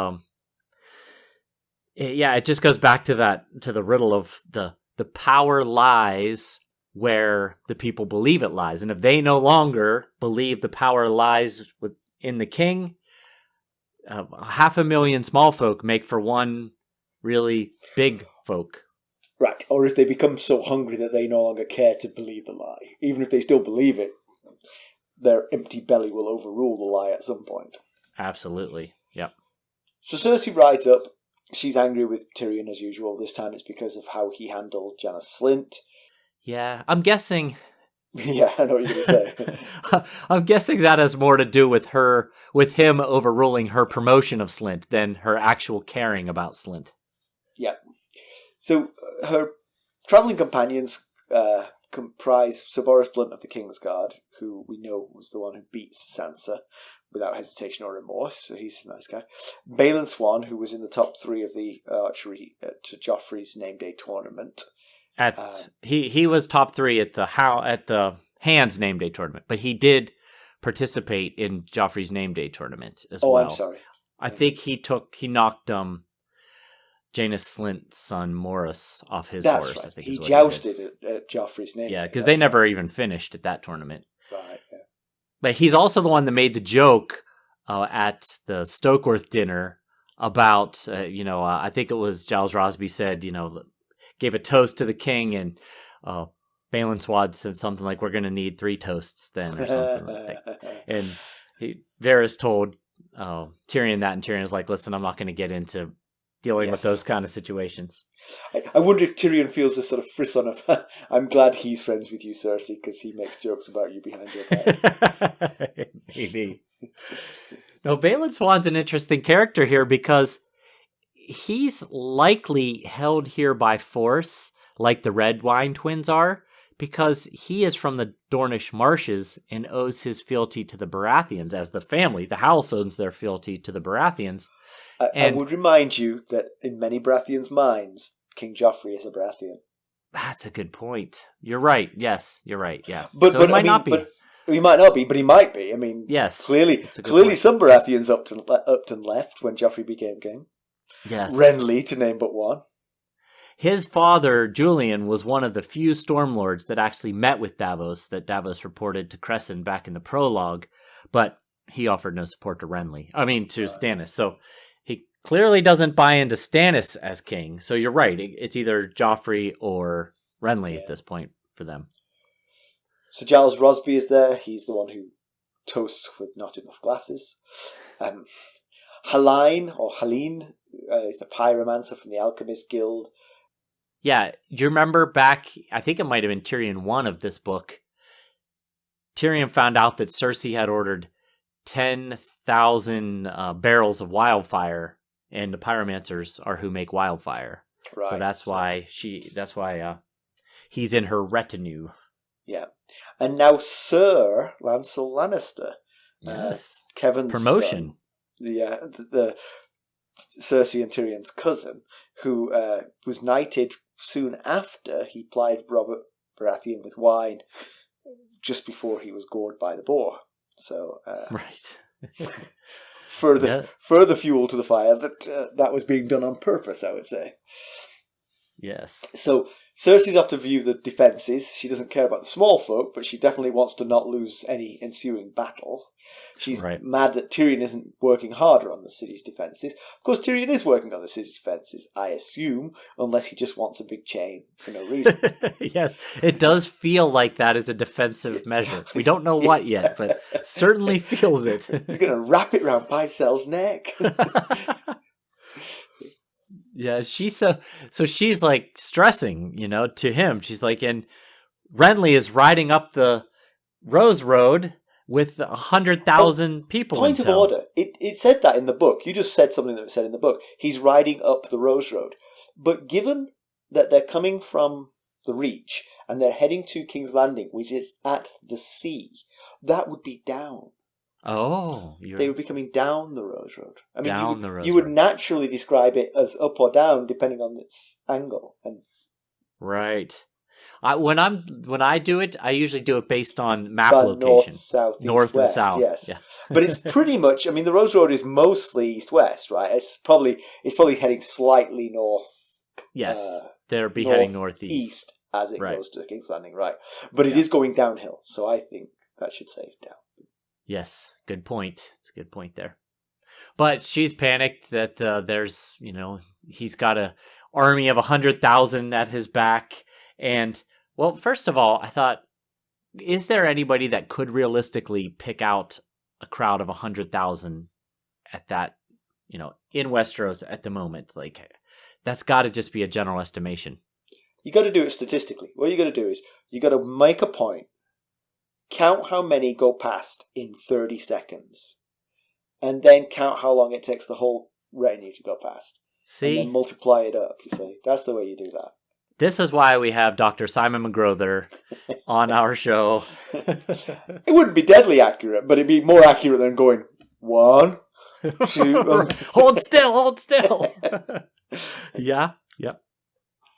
it just goes back to the riddle of the power lies where the people believe it lies. And if they no longer believe the power lies in the king, 500,000 small folk make for one really big folk.
Right, or if they become so hungry that they no longer care to believe the lie. Even if they still believe it, their empty belly will overrule the lie at some point.
Absolutely, yep.
So Cersei rides up. She's angry with Tyrion as usual. This time it's because of how he handled Janos Slynt.
Yeah, I'm guessing...
Yeah, I know what you're going to say.
I'm guessing that has more to do with him overruling her promotion of Slynt than her actual caring about Slynt.
Yeah. So her travelling companions comprise Sir Boros Blunt of the Kingsguard, who we know was the one who beats Sansa without hesitation or remorse, so he's a nice guy. Balon Swan, who was in the top 3 of the archery to Joffrey's Name Day tournament.
He was top 3 at the Hands Name Day tournament, but he did participate in Joffrey's Name Day tournament as well.
Oh, I'm sorry.
I think he knocked Janos Slynt's son Morris off his horse.
Right.
I think
he jousted at Joffrey's name.
Yeah, because they never even finished at that tournament.
Right. Yeah.
But he's also the one that made the joke at the Stokeworth dinner about, I think it was Giles Rosby said, gave a toast to the king, and Balin Swad said something like, "We're going to need 3 toasts then," or something like that. And Varys told Tyrion that, and Tyrion's like, "Listen, I'm not going to get into dealing with those kind of situations."
I wonder if Tyrion feels a sort of frisson of, I'm glad he's friends with you, Cersei, because he makes jokes about you behind your back.
Maybe. No, Balin Swan's an interesting character here because he's likely held here by force, like the Red Wine twins are, because he is from the Dornish marshes and owes his fealty to the Baratheons as the family. The Howells owns their fealty to the Baratheons.
I would remind you that in many Baratheons' minds, King Joffrey is a Baratheon.
That's a good point. You're right. Yes, you're right. Yeah,
but it might not be. But he might not be, but he might be. I mean,
yes,
clearly some Baratheons upped and left when Joffrey became king.
Yes,
Renly, to name but one.
His father, Julian, was one of the few Stormlords that actually met with Davos, that Davos reported to Crescent back in the prologue, but he offered no support to Stannis. So he clearly doesn't buy into Stannis as king. So you're right. It's either Joffrey or Renly at this point for them.
So Giles Rosby is there. He's the one who toasts with not enough glasses. Halline is the pyromancer from the Alchemist Guild.
Yeah, do you remember back, I think it might have been Tyrion 1 of this book, Tyrion found out that Cersei had ordered 10,000 barrels of wildfire, and the pyromancers are who make wildfire. Right. So that's why he's in her retinue.
Yeah. And now Sir Lancel Lannister.
Yes.
Kevin's
promotion.
Son, the Cersei and Tyrion's cousin, who was knighted soon after he plied Robert Baratheon with wine just before he was gored by the boar. So
right.
further fuel to the fire that was being done on purpose, I would say.
Yes.
So Cersei's off to view the defences. She doesn't care about the small folk, but she definitely wants to not lose any ensuing battle. She's mad that Tyrion isn't working harder on the city's defences. Of course, Tyrion is working on the city's defences, I assume, unless he just wants a big chain for no reason.
Yeah, it does feel like that is a defensive measure. We don't know what yet, but certainly feels it.
He's going to wrap it around Pycelle's neck.
Yeah, she's she's like stressing, to him. She's like, and Renly is riding up the Rose Road with 100,000 people.
Point of order. It said that in the book. You just said something that was said in the book. He's riding up the Rose Road. But given that they're coming from the Reach and they're heading to King's Landing, which is at the sea, that would be down.
Oh,
they would be coming down the Rose Road. I mean, you
would
naturally describe it as up or down depending on its angle. And
right. When I do it, I usually do it based on map location.
North, south, east,
north,
west,
and south.
Yes,
yeah.
But it's pretty much. I mean, the Rose Road is mostly east-west, right? It's probably heading slightly north.
Yes, they'll be heading northeast
as it goes to King's Landing, right? But it is going downhill, so I think that should say down.
Yes, good point. It's a good point there. But she's panicked that there's, he's got an army of 100,000 at his back. And, well, first of all, I thought, is there anybody that could realistically pick out a crowd of 100,000 at that, in Westeros at the moment? Like, that's got to just be a general estimation.
You got to do it statistically. What you got to do is you got to make a point. Count how many go past in 30 seconds. And then count how long it takes the whole retinue to go past.
See?
And then multiply it up, you see. That's the way you do that.
This is why we have Dr. Simon McGrother on our show.
It wouldn't be deadly accurate, but it'd be more accurate than going 1, 2...
Hold still. Yeah, yep.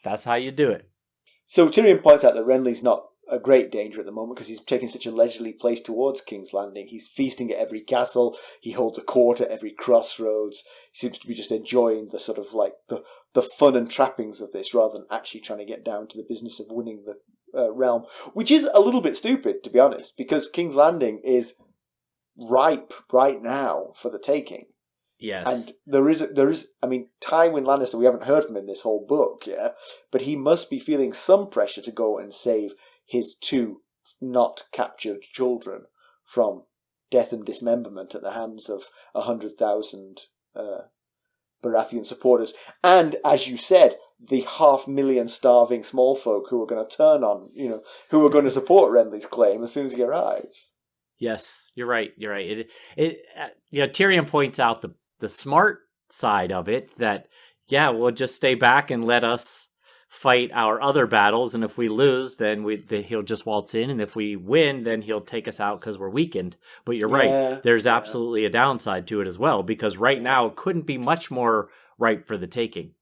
That's how you do it.
So Tyrion points out that Renly's not a great danger at the moment because he's taking such a leisurely place towards King's Landing. He's feasting at every castle. He holds a court at every crossroads. He seems to be just enjoying the sort of like the fun and trappings of this rather than actually trying to get down to the business of winning the realm, which is a little bit stupid, to be honest, because King's Landing is ripe right now for the taking.
Yes.
And there is, I mean, Tywin Lannister, we haven't heard from him this whole book, yeah? But he must be feeling some pressure to go and save his 2 not captured children from death and dismemberment at the hands of 100,000 Baratheon supporters. And, as you said, the 500,000 starving small folk who are going to turn on, who are going to support Renly's claim as soon as he arrives.
Yes, you're right. You're right. Tyrion points out the smart side of it, that, we'll just stay back and let us fight our other battles. And if we lose, then he'll just waltz in. And if we win, then he'll take us out because we're weakened. But you're right. There's absolutely a downside to it as well, because right now it couldn't be much more ripe for the taking.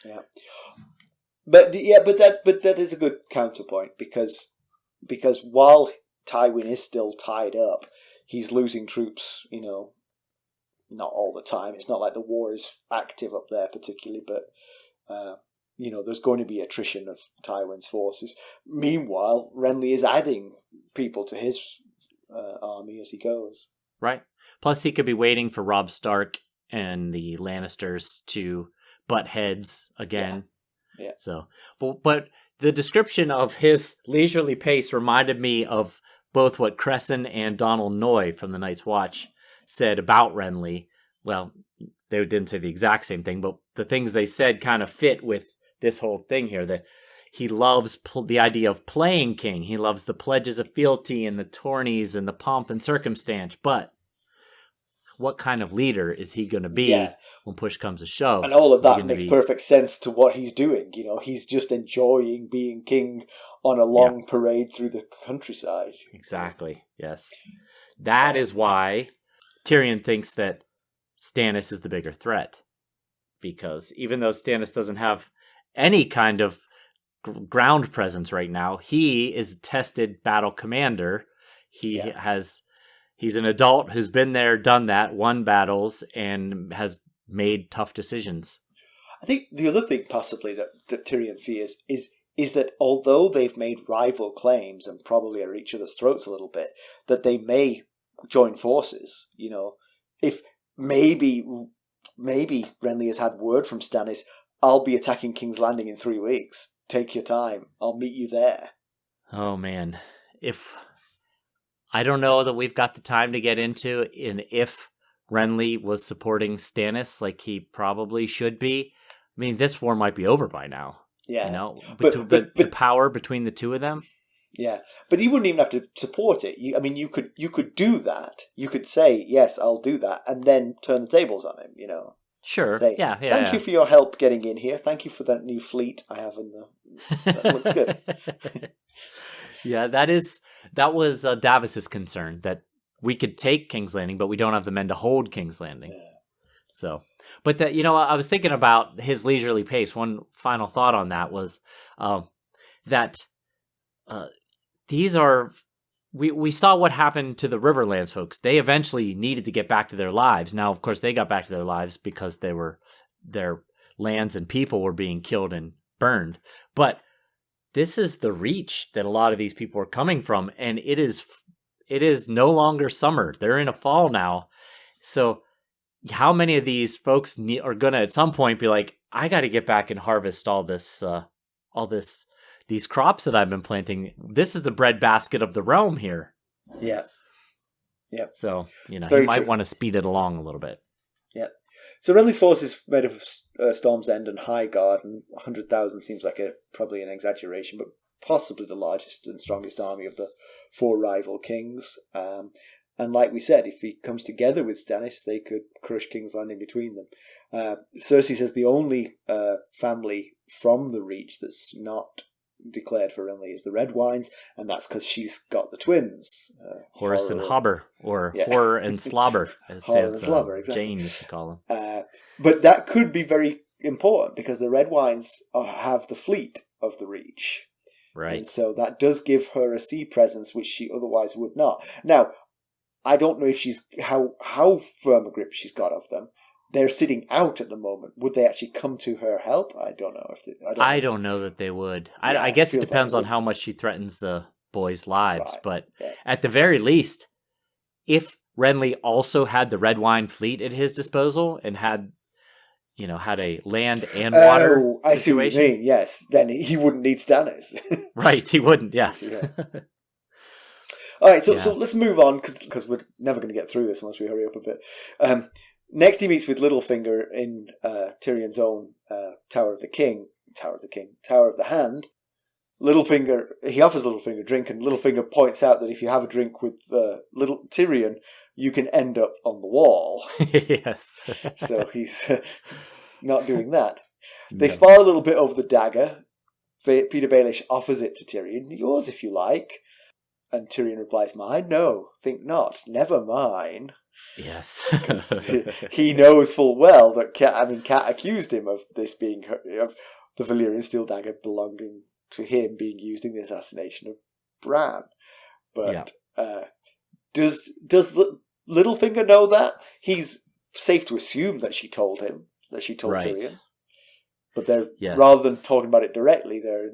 Yeah. But that is a good counterpoint, because while Tywin is still tied up, he's losing troops, not all the time. It's not like the war is active up there particularly, but, there's going to be attrition of Tywin's forces. Meanwhile, Renly is adding people to his army as he goes.
Right. Plus, he could be waiting for Robb Stark and the Lannisters to butt heads again.
Yeah.
So, but the description of his leisurely pace reminded me of both what Cresson and Donald Noy from the Night's Watch said about Renly. Well, they didn't say the exact same thing, but the things they said kind of fit with this whole thing here, that he loves the idea of playing king. He loves the pledges of fealty and the tourneys and the pomp and circumstance. But what kind of leader is he going to be when push comes to shove?
And all of that makes perfect sense to what he's doing. He's just enjoying being king on a long parade through the countryside.
Exactly. Yes. That is why Tyrion thinks that Stannis is the bigger threat. Because even though Stannis doesn't have any kind of ground presence right now, he is a tested battle commander. He's an adult who's been there, done that, won battles, and has made tough decisions.
I think the other thing possibly that Tyrion fears is that although they've made rival claims and probably are at each other's throats a little bit, that they may join forces. If maybe Renly has had word from Stannis, I'll be attacking King's Landing in 3 weeks. Take your time. I'll meet you there.
Oh, man. I don't know that we've got the time to get into if Renly was supporting Stannis like he probably should be. I mean, this war might be over by now.
Yeah.
But the power between the two of them.
Yeah, but he wouldn't even have to support it. You could do that. You could say, yes, I'll do that, and then turn the tables on him,
Sure.
Say, thank you for your help getting in here. Thank you for that new fleet I have in the... That looks good.
Yeah, that was Davos's concern, that we could take King's Landing, but we don't have the men to hold King's Landing. Yeah. So, but that, I was thinking about his leisurely pace. One final thought on that was that these are... We saw what happened to the Riverlands folks. They eventually needed to get back to their lives. Now, of course, they got back to their lives because their lands and people were being killed and burned. But this is the reach that a lot of these people are coming from, and it is no longer summer. They're in a fall now. So how many of these folks are going to at some point be like, I got to get back and harvest all these crops that I've been planting. This is the breadbasket of the realm here.
Yeah. Yeah.
So, he might want to speed it along a little bit.
Yeah. So Renly's force is made up of Storm's End and Highguard, and 100,000 seems like probably an exaggeration, but possibly the largest and strongest army of the 4 rival kings. And like we said, if he comes together with Stannis, they could crush King's Landing between them. Cersei says the only family from the Reach that's not declared for Renly is the Red Wines, and that's because she's got the twins.
Horace and Hobber, or Horror and Slobber, as
Horror and Slobber, exactly.
Jane used to call them.
But that could be very important, because the Red Wines have the fleet of the Reach.
Right.
And so that does give her a sea presence, which she otherwise would not. Now, I don't know if how firm a grip she's got of them. They're sitting out at the moment. Would they actually come to her help? I don't know.
I don't know that they would. I guess it depends on how much she threatens the boys' lives. Right. But at the very least, if Renly also had the Red Wine fleet at his disposal and had a land and water
Oh, I see what you
situation.
mean. Yes, then he wouldn't need Stannis.
Right, he wouldn't. Yes.
Yeah. All right, so
Yeah.
let's move on because we're never going to get through this unless we hurry up a bit. Next, he meets with Littlefinger in Tyrion's own Tower of the Hand. He offers Littlefinger a drink, and Littlefinger points out that if you have a drink with little Tyrion, you can end up on the wall.
Yes.
So he's not doing that. They
No.
spar a little bit over the dagger. Petyr Baelish offers it to Tyrion. "Yours if you like." And Tyrion replies, "Mine? No, think not. Never mine."
Yes.
He knows full well that Cat accused him of this being of the Valyrian steel dagger belonging to him being used in the assassination of Bran. But does Littlefinger know that? He's safe to assume that she told him, that she told
Right.
Tyrion. But they're
Yes.
rather than talking about it directly, they're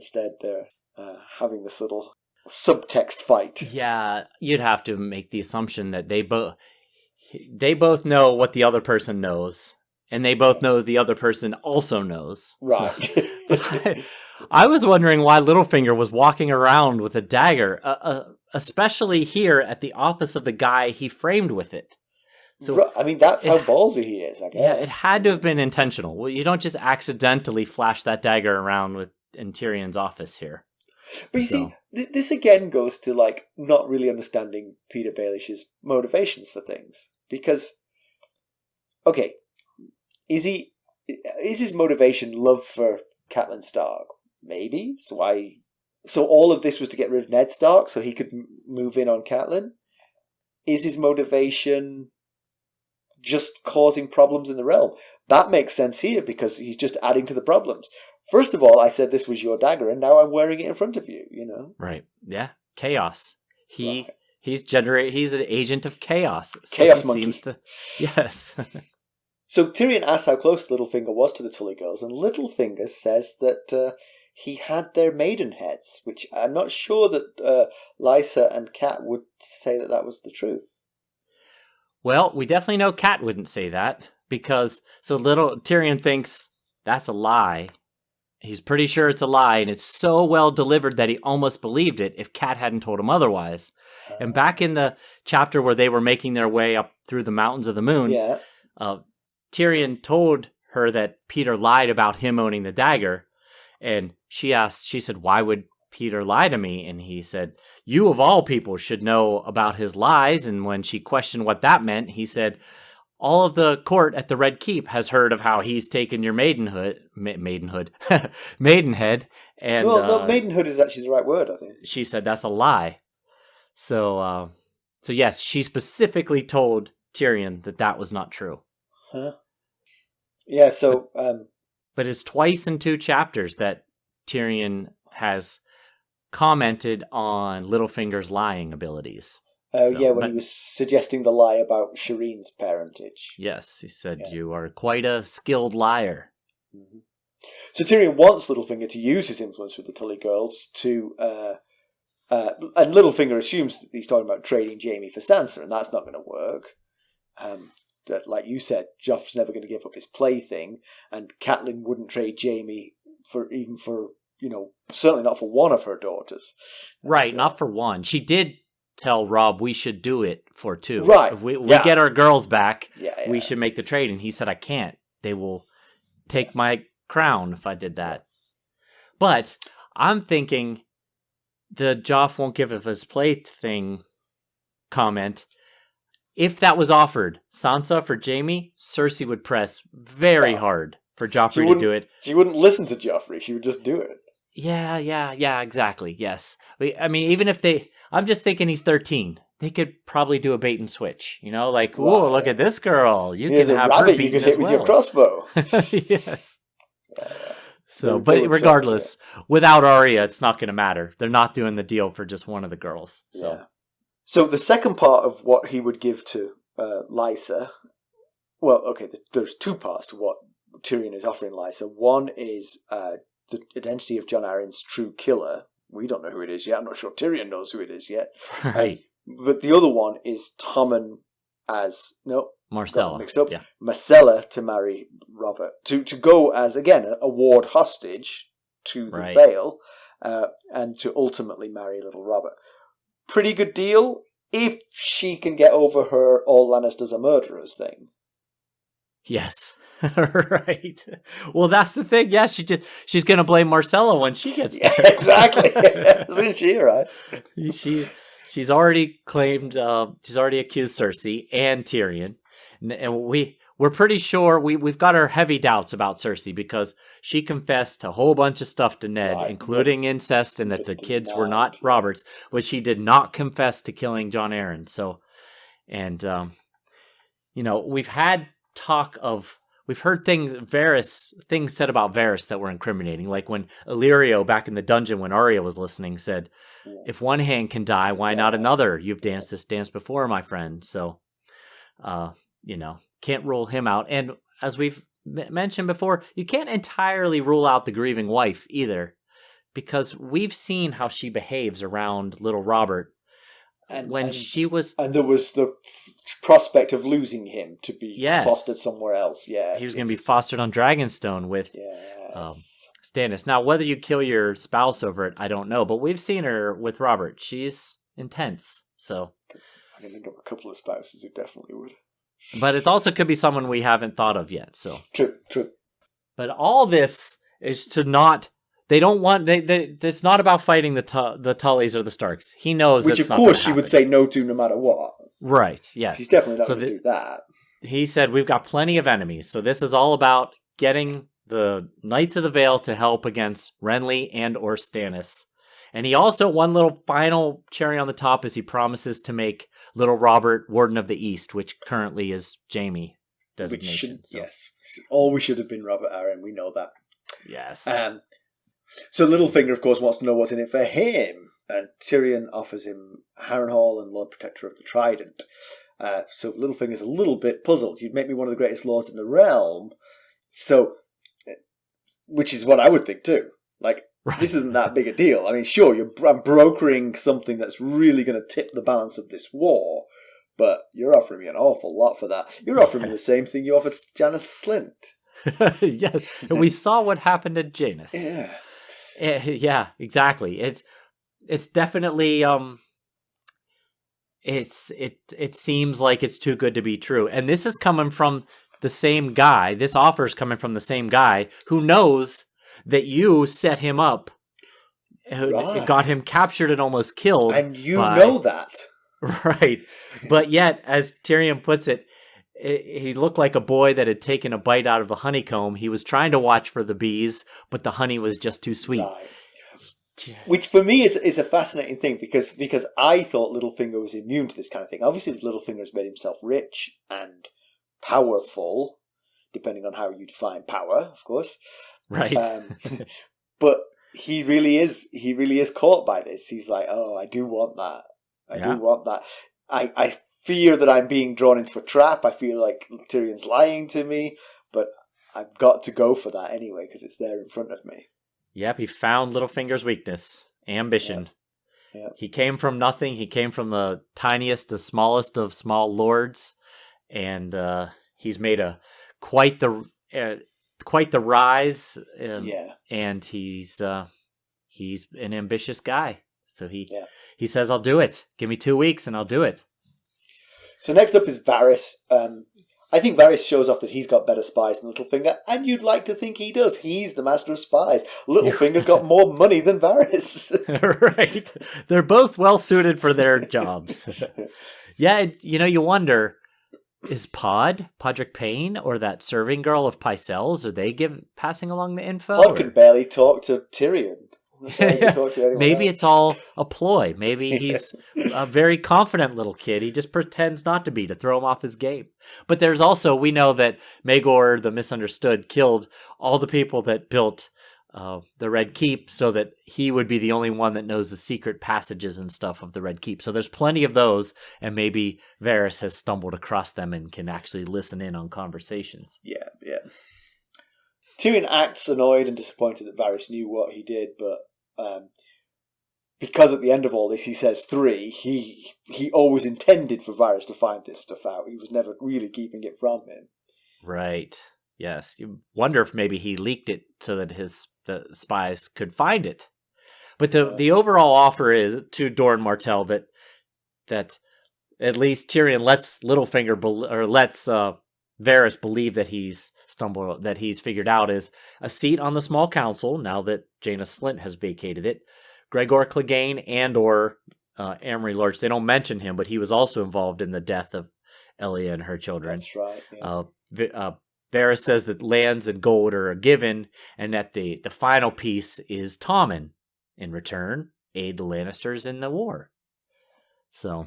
having this little subtext fight.
Yeah, you'd have to make the assumption that they both know what the other person knows, and they both know the other person also knows.
Right.
So, but I was wondering why Littlefinger was walking around with a dagger, especially here at the office of the guy he framed with it. So
I mean, that's how ballsy he is, I guess.
yeah, it had to have been intentional. Well, you don't just accidentally flash that dagger around in Tyrion's office here.
But you see, this again goes to like not really understanding Petyr Baelish's motivations for things. Because, okay, is his motivation love for Catelyn Stark? Maybe. So all of this was to get rid of Ned Stark so he could move in on Catelyn? Is his motivation just causing problems in the realm? That makes sense here because he's just adding to the problems. First of all, I said this was your dagger, and now I'm wearing it in front of you.
Right? Yeah, chaos.
Right.
He's an agent of chaos.
Chaos monkey.
Yes.
So Tyrion asks how close Littlefinger was to the Tully girls, and Littlefinger says that he had their maidenheads, which I'm not sure that Lysa and Cat would say that was the truth.
Well, we definitely know Cat wouldn't say that because Tyrion thinks that's a lie. He's pretty sure it's a lie, and it's so well delivered that he almost believed it if Cat hadn't told him otherwise. And back in the chapter where they were making their way up through the Mountains of the Moon, Tyrion told her that Petyr lied about him owning the dagger, and she said, "Why would Petyr lie to me?" And he said, "You of all people should know about his lies." And when she questioned what that meant, he said, "All of the court at the Red Keep has heard of how he's taken your maidenhead. And
no, maidenhood is actually the right word, I think.
She said that's a lie. So yes, she specifically told Tyrion that was not true.
Huh? Yeah. So,
but it's twice in 2 chapters that Tyrion has commented on Littlefinger's lying abilities.
when he was suggesting the lie about Shireen's parentage.
Yes, he said, "You are quite a skilled liar."
Mm-hmm. So Tyrion wants Littlefinger to use his influence with the Tully girls to... and Littlefinger assumes that he's talking about trading Jaime for Sansa, and that's not going to work. That, like you said, Joff's never going to give up his plaything, and Catelyn wouldn't trade Jaime for certainly not for one of her daughters.
Right, not for one. She did tell Robb we should do it for 2.
Right.
If we get our girls back,
yeah.
we should make the trade. And he said, "I can't. They will take my crown if I did that." But I'm thinking the Joff won't give up his plaything comment. If that was offered, Sansa for Jaime, Cersei would press very hard for Joffrey to do it.
She wouldn't listen to Joffrey. She would just do it.
Yeah, exactly. Yes. I mean, even if I'm just thinking he's 13. They could probably do a bait and switch, like, "Whoa, look at this girl. You can have her beaten
you can
as
hit
well."
with your crossbow.
Yes. So, but regardless, without Arya, it's not going to matter. They're not doing the deal for just one of the girls. So.
Yeah. So the second part of what he would give to Lysa, well, okay, there's 2 parts to what Tyrion is offering Lysa. One is the identity of Jon Arryn's true killer. We don't know who it is yet. I'm not sure Tyrion knows who it is yet.
Right.
But the other one is Tommen as got
Myrcella.
mixed up.
Yeah.
Myrcella to marry Robert, to go as again a ward hostage to the Vale, and to ultimately marry little Robert. Pretty good deal if she can get over her all Lannisters are murderers thing.
Yes. Right. Well, that's the thing. Yeah, she's going to blame Myrcella when she gets there.
Yeah, exactly. Isn't she, right?
She's already claimed, she's already accused Cersei and Tyrion. And we're pretty sure we've got our heavy doubts about Cersei because she confessed a whole bunch of stuff to Ned, including incest and that the kids were not Robert's, but she did not confess to killing Jon Arryn. So, and, we've had we've heard things said about Varys that were incriminating, like when Illyrio back in the dungeon when Arya was listening said, if one hand can die, why not another? You've danced this dance before, my friend. So, can't rule him out. And as we've mentioned before, you can't entirely rule out the grieving wife either, because we've seen how she behaves around little Robert. And there was the prospect of losing him to be fostered somewhere else. Yeah, he was going to be fostered on Dragonstone with Stannis. Now, whether you kill your spouse over it, I don't know, but we've seen her with Robert. She's intense. So
I can think of a couple of spouses who definitely would.
But it also could be someone we haven't thought of yet. So
true.
But all this is to not. They don't want. It's not about fighting the Tullys or the Starks. He knows,
which of course she would say no to, no matter what.
Right. Yes.
She's definitely not going to do that.
He said we've got plenty of enemies, so this is all about getting the Knights of the Vale to help against Renly and or Stannis. And he also, one little final cherry on the top is he promises to make little Robert Warden of the East, which currently is Jaime designation.
Yes, always should have been Robert Arryn. We know that.
Yes.
So Littlefinger, of course, wants to know what's in it for him, and Tyrion offers him Harrnehal and Lord Protector of the Trident. So Littlefinger's a little bit puzzled. You'd make me one of the greatest lords in the realm, which is what I would think too. Like, This isn't that big a deal. I mean, sure, I'm brokering something that's really going to tip the balance of this war, but you're offering me an awful lot for that. You're offering me the same thing you offered Janos Slynt.
Yes, and we saw what happened to Janos.
Yeah.
Yeah, exactly. It's definitely it seems like it's too good to be true. And this is coming from the same guy. This offer is coming from the same guy who knows that you set him up, got him captured and almost killed.
And you know that.
Right. But yet, as Tyrion puts it, he looked like a boy that had taken a bite out of a honeycomb. He was trying to watch for the bees, but the honey was just too sweet.
Right. Which for me is a fascinating thing because I thought Littlefinger was immune to this kind of thing. Obviously, Littlefinger's made himself rich and powerful, depending on how you define power, of course.
Right.
But he really is caught by this. He's like, oh, I do want that. I do want that. I fear that I'm being drawn into a trap. I feel like Tyrion's lying to me, but I've got to go for that anyway because it's there in front of me.
Yep, he found Littlefinger's weakness, ambition.
Yep.
He came from nothing. He came from the tiniest, the smallest of small lords, and he's made quite the rise. And he's an ambitious guy. So he says, "I'll do it. Give me 2 weeks, and I'll do it."
So next up is Varys. I think Varys shows off that he's got better spies than Littlefinger, and you'd like to think he does. He's the master of spies. Littlefinger's got more money than Varys.
Right. They're both well suited for their jobs. Yeah, you wonder, is Podrick Payne, or that serving girl of Pycelle's, are they passing along the info?
Pod can barely talk to Tyrion.
Maybe it's all a ploy. Maybe he's a very confident little kid. He just pretends not to be to throw him off his game. But there's also, we know that Maegor the Misunderstood killed all the people that built the Red Keep so that he would be the only one that knows the secret passages and stuff of the Red Keep. So there's plenty of those, and maybe Varys has stumbled across them and can actually listen in on conversations.
Yeah. Tyrion acts annoyed and disappointed that Varys knew what he did, but because at the end of all this he says 3, he always intended for Varys to find this stuff out. He was never really keeping it from him.
Right. Yes. You wonder if maybe he leaked it so that the spies could find it. But the overall offer is to Doran Martell that at least Tyrion lets Littlefinger lets Varys believe that he's figured out is a seat on the small council now that Jaina Slynt has vacated it. Gregor Clegane and or Amory Lorch, they don't mention him, but he was also involved in the death of Elia and her children.
That's right. Yeah.
Varys says that lands and gold are a given, and that the final piece is Tommen. In return, aid the Lannisters in the war. So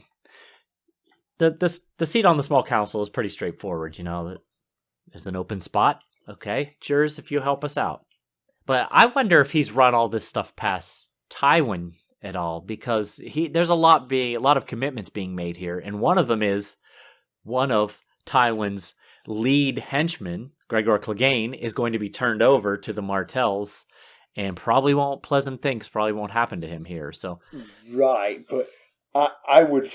the seat on the small council is pretty straightforward. There's an open spot. Okay, cheers if you help us out. But I wonder if he's run all this stuff past Tywin at all, because there's a lot of commitments being made here, and one of them is one of Tywin's lead henchmen, Gregor Clegane, is going to be turned over to the Martells, and pleasant things won't happen to him here. So,
right, but I would,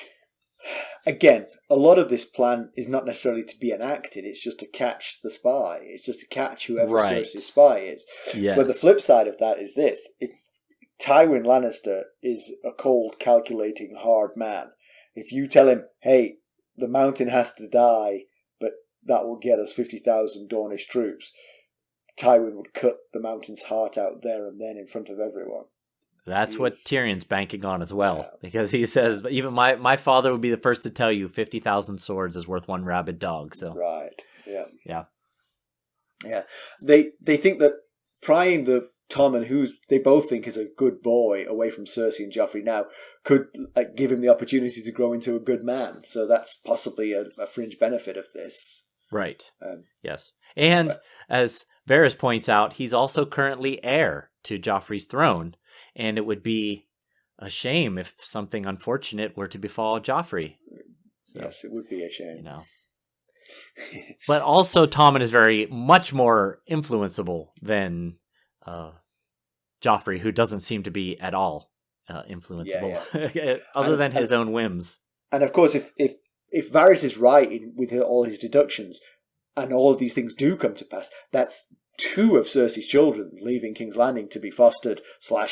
again, a lot of this plan is not necessarily to be enacted. It's just to catch the spy. It's just to catch whoever Cersei's spy is.
Yes.
But the flip side of that is this: if Tywin Lannister is a cold, calculating, hard man, if you tell him, "Hey, the mountain has to die, but that will get us 50,000 Dornish troops," Tywin would cut the mountain's heart out there and then in front of everyone.
That's what Tyrion's banking on as well, because he says, even my father would be the first to tell you 50,000 swords is worth one rabid dog. So
right, yeah. They think that prying the Tommen, who they both think is a good boy, away from Cersei and Joffrey now, could give him the opportunity to grow into a good man. So that's possibly a fringe benefit of this.
Right. Yes. And as Varys points out, he's also currently heir to Joffrey's throne, and it would be a shame if something unfortunate were to befall Joffrey. So,
yes, it would be a shame.
But also Tommen is very much more influenceable than Joffrey, who doesn't seem to be at all influenceable, other than his own whims.
And of course, if Varys is right with all his deductions, and all of these things do come to pass, that's 2 of Cersei's children leaving King's Landing to be fostered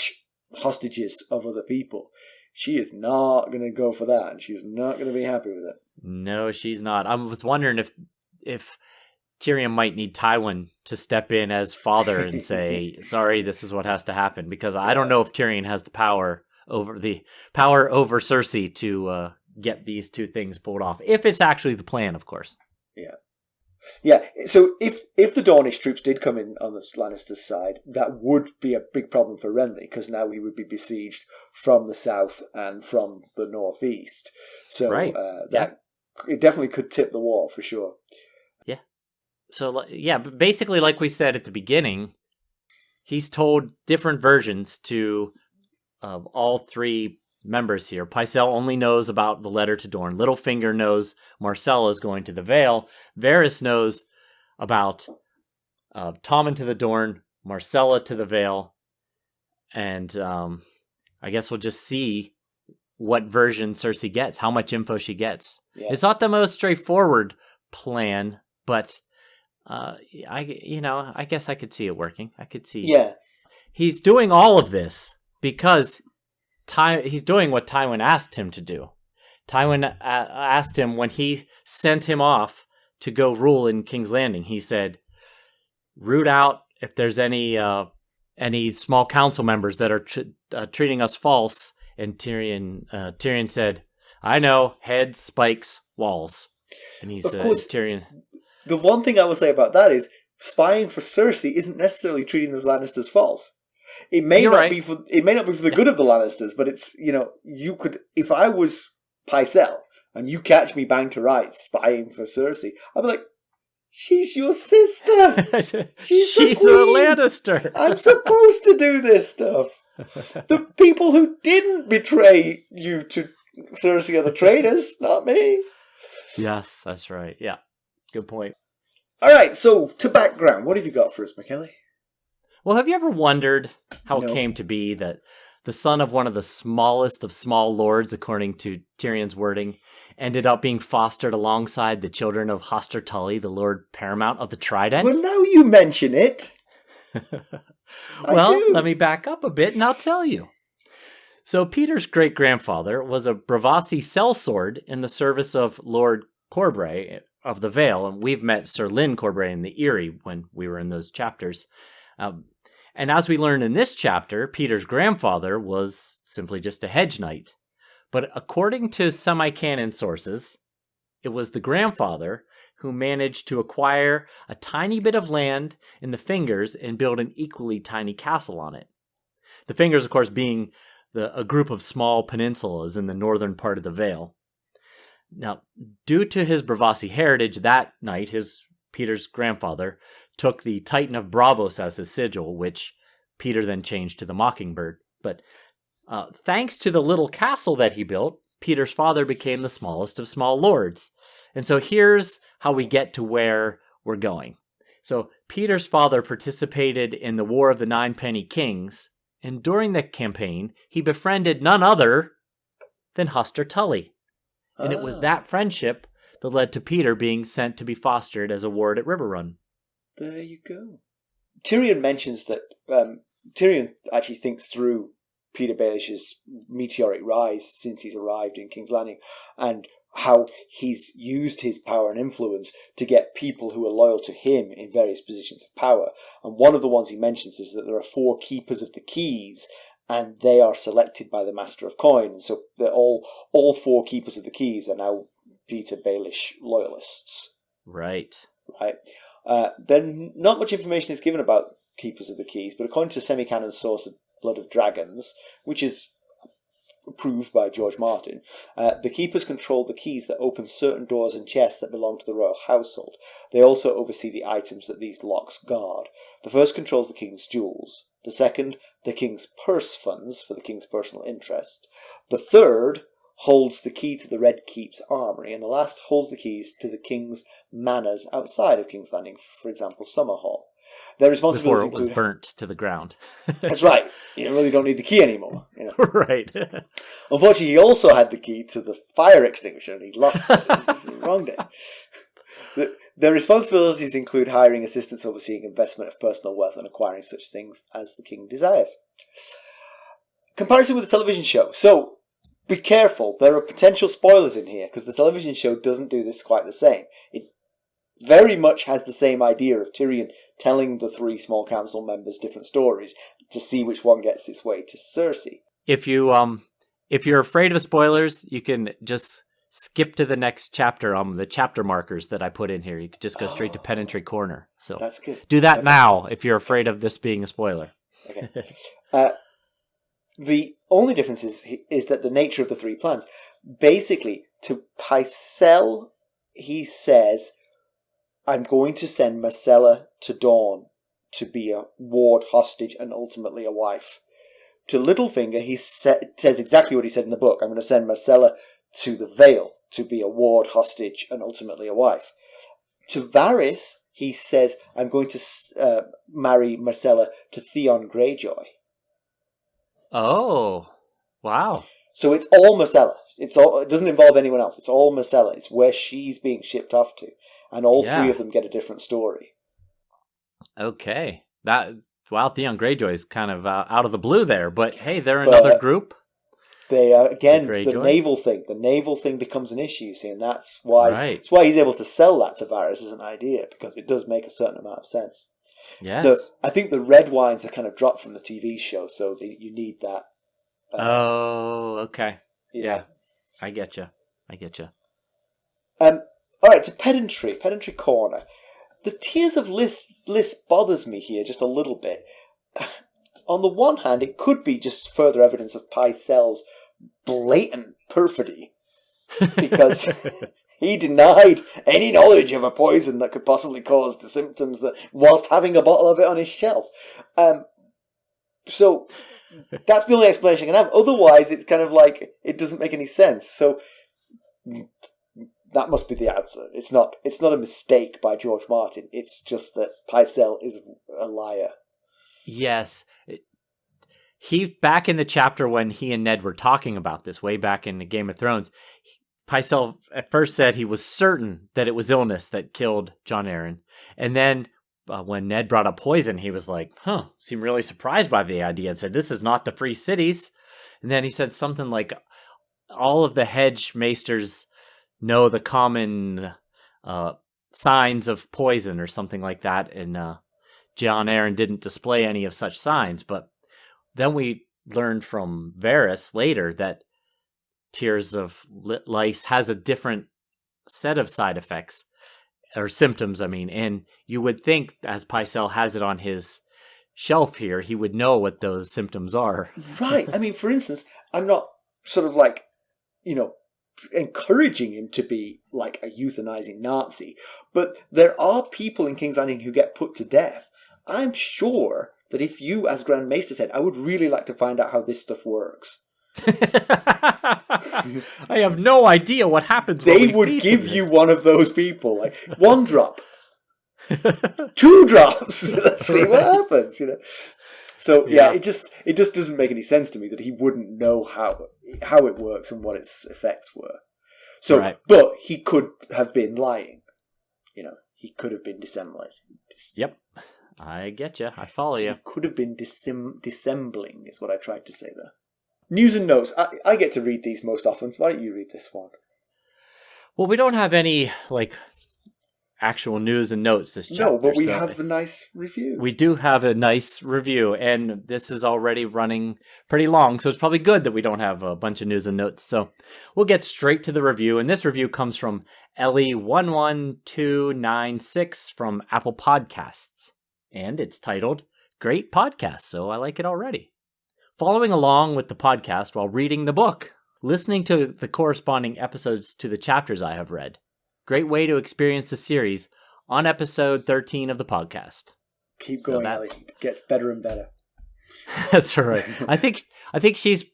/ hostages of other people. She is not going to go for that, and she's not going to be happy with it.
No, she's not. I was wondering if Tyrion might need Tywin to step in as father and say, sorry, this is what has to happen, because I don't know if Tyrion has the power over Cersei to get these 2 things pulled off, if it's actually the plan, of course.
Yeah, so if the Dornish troops did come in on the Lannisters' side, that would be a big problem for Renly, because now he would be besieged from the south and from the northeast. So it definitely could tip the war, for sure.
Yeah. So, but basically, like we said at the beginning, he's told different versions to all 3 members here. Pycelle only knows about the letter to Dorne. Littlefinger knows Myrcella is going to the Vale. Varys knows about Tommen to the Dorne, Myrcella to the Vale, and I guess we'll just see what version Cersei gets, how much info she gets. Yeah. It's not the most straightforward plan, but I guess I could see it working. I could see.
Yeah,
he's doing all of this because he's doing what Tywin asked him to do. Tywin asked him when he sent him off to go rule in King's Landing. He said, "Root out if there's any small council members that are treating us false." And Tyrion said, "I know, heads, spikes, walls." And he said, "Tyrion."
The one thing I will say about that is spying for Cersei isn't necessarily treating the Lannisters false. It may not be for the good of the Lannisters, but it's, you could, if I was Pycelle and you catch me bang to rights spying for Cersei, I'd be like, she's your sister. She's a
Lannister.
I'm supposed to do this stuff. The people who didn't betray you to Cersei are the traitors, not me.
Yes, that's right. Yeah, good point.
All right, so to background, what have you got for us, Mackelly?
Well, have you ever wondered how it came to be that the son of one of the smallest of small lords, according to Tyrion's wording, ended up being fostered alongside the children of Hoster Tully, the Lord Paramount of the Trident?
Well, now you mention it.
Well, let me back up a bit and I'll tell you. So Petyr's great-grandfather was a Bravasi sellsword in the service of Lord Corbray of the Vale, and we've met Sir Lyn Corbray in the Eyrie when we were in those chapters. And as we learned in this chapter, Petyr's grandfather was simply just a hedge knight. But according to semi-canon sources, it was the grandfather who managed to acquire a tiny bit of land in the Fingers and build an equally tiny castle on it. The Fingers, of course, being a group of small peninsulas in the northern part of the Vale. Now, due to his Bravasi heritage, that night, Petyr's grandfather took the Titan of Braavos as his sigil, which Petyr then changed to the Mockingbird. But thanks to the little castle that he built, Petyr's father became the smallest of small lords. And so here's how we get to where we're going. So Petyr's father participated in the War of the Ninepenny Kings, and during the campaign, he befriended none other than Hoster Tully. And it was that friendship that led to Petyr being sent to be fostered as a ward at Riverrun.
There you go. Tyrion mentions that Tyrion actually thinks through Petyr Baelish's meteoric rise since he's arrived in King's Landing, and how he's used his power and influence to get people who are loyal to him in various positions of power. And one of the ones he mentions is that there are 4 keepers of the keys, and they are selected by the Master of Coin. So they're all 4 keepers of the keys are now Petyr Baelish loyalists.
Right.
Then not much information is given about keepers of the keys, but according to semi-canon source of Blood of Dragons, which is approved by George Martin, the keepers control the keys that open certain doors and chests that belong to the royal household. They also oversee the items that these locks guard. The first controls the king's jewels. The second, the king's purse funds for the king's personal interest. The third holds the key to the Red Keep's armory, and the last holds the keys to the king's manors outside of King's Landing, for example, Summerhall. Their responsibilities
Before it was burnt to the ground.
That's right. You really don't need the key anymore. You know.
Right.
Unfortunately, he also had the key to the fire extinguisher, and he lost it. He wronged it. Their responsibilities include hiring assistants overseeing investment of personal wealth and acquiring such things as the king desires. Comparison with the television show. So, be careful. There are potential spoilers in here, because the television show doesn't do this quite the same. It very much has the same idea of Tyrion telling the 3 small council members different stories to see which one gets its way to Cersei.
If you're afraid of spoilers, you can just skip to the next chapter on the chapter markers that I put in here. You can just go straight to Pedantry Corner. So
that's good.
Do that now if you're afraid of this being a spoiler.
Okay. The only difference is that the nature of the 3 plans. Basically, to Pycelle, he says, I'm going to send Myrcella to Dorne to be a ward, hostage, and ultimately a wife. To Littlefinger, he says exactly what he said in the book. I'm going to send Myrcella to the Vale to be a ward, hostage, and ultimately a wife. To Varys, he says, I'm going to marry Myrcella to Theon Greyjoy.
Oh, wow.
So it's all Myrcella. It doesn't involve anyone else. It's all Myrcella. It's where she's being shipped off to. And all 3 of them get a different story.
Okay. Theon Greyjoy is kind of out of the blue there, but hey, they're another group.
They are, again, the naval thing. The naval thing becomes an issue, see, and that's why That's why he's able to sell that to Varys as an idea, because it does make a certain amount of sense.
Yes.
I think the red wines are kind of dropped from the TV show, so you need that.
Oh, okay. Yeah. I get you.
All right, to Pedantry Corner. The Tears of Lys bothers me here just a little bit. On the one hand, it could be just further evidence of Pycelle's blatant perfidy, because he denied any knowledge of a poison that could possibly cause the symptoms that, whilst having a bottle of it on his shelf. So that's the only explanation I can have. Otherwise, it's kind of like it doesn't make any sense. So that must be the answer. It's not a mistake by George Martin. It's just that Pycelle is a liar.
Yes. back in the chapter when he and Ned were talking about this, way back in the Game of Thrones, Pycelle at first said he was certain that it was illness that killed Jon Arryn. And then when Ned brought up poison, he was like, seemed really surprised by the idea and said, this is not the Free Cities. And then he said something like, all of the hedge maesters know the common signs of poison or something like that. And Jon Arryn didn't display any of such signs. But then we learned from Varys later that Tears of Lice has a different set of side effects, or symptoms, I mean. And you would think, as Pycelle has it on his shelf here, he would know what those symptoms are.
Right. I mean, for instance, I'm not sort of like, encouraging him to be like a euthanizing Nazi, but there are people in King's Landing who get put to death. I'm sure that if you, as Grand Maester, said, I would really like to find out how this stuff works.
I have no idea what happens.
They would give you one of those people, like 1 drop, 2 drops. Let's see what happens. So yeah, it just doesn't make any sense to me that he wouldn't know how it works and what its effects were. So, right. But he could have been lying. He could have been dissembling.
Yep. I get you. I follow you.
He could have been dissembling, is what I tried to say there. News and notes. I get to read these most often. Why don't you read this one?
Well, we don't have any, actual news and notes this chapter.
No, but we have a nice review.
We do have a nice review, and this is already running pretty long, so it's probably good that we don't have a bunch of news and notes. So we'll get straight to the review, and this review comes from Ellie11296 from Apple Podcasts. And it's titled, Great Podcast, so I like it already. Following along with the podcast while reading the book, listening to the corresponding episodes to the chapters I have read. Great way to experience the series on episode 13 of the podcast.
Keep going, Ellie. It gets better and better.
That's right. I think she's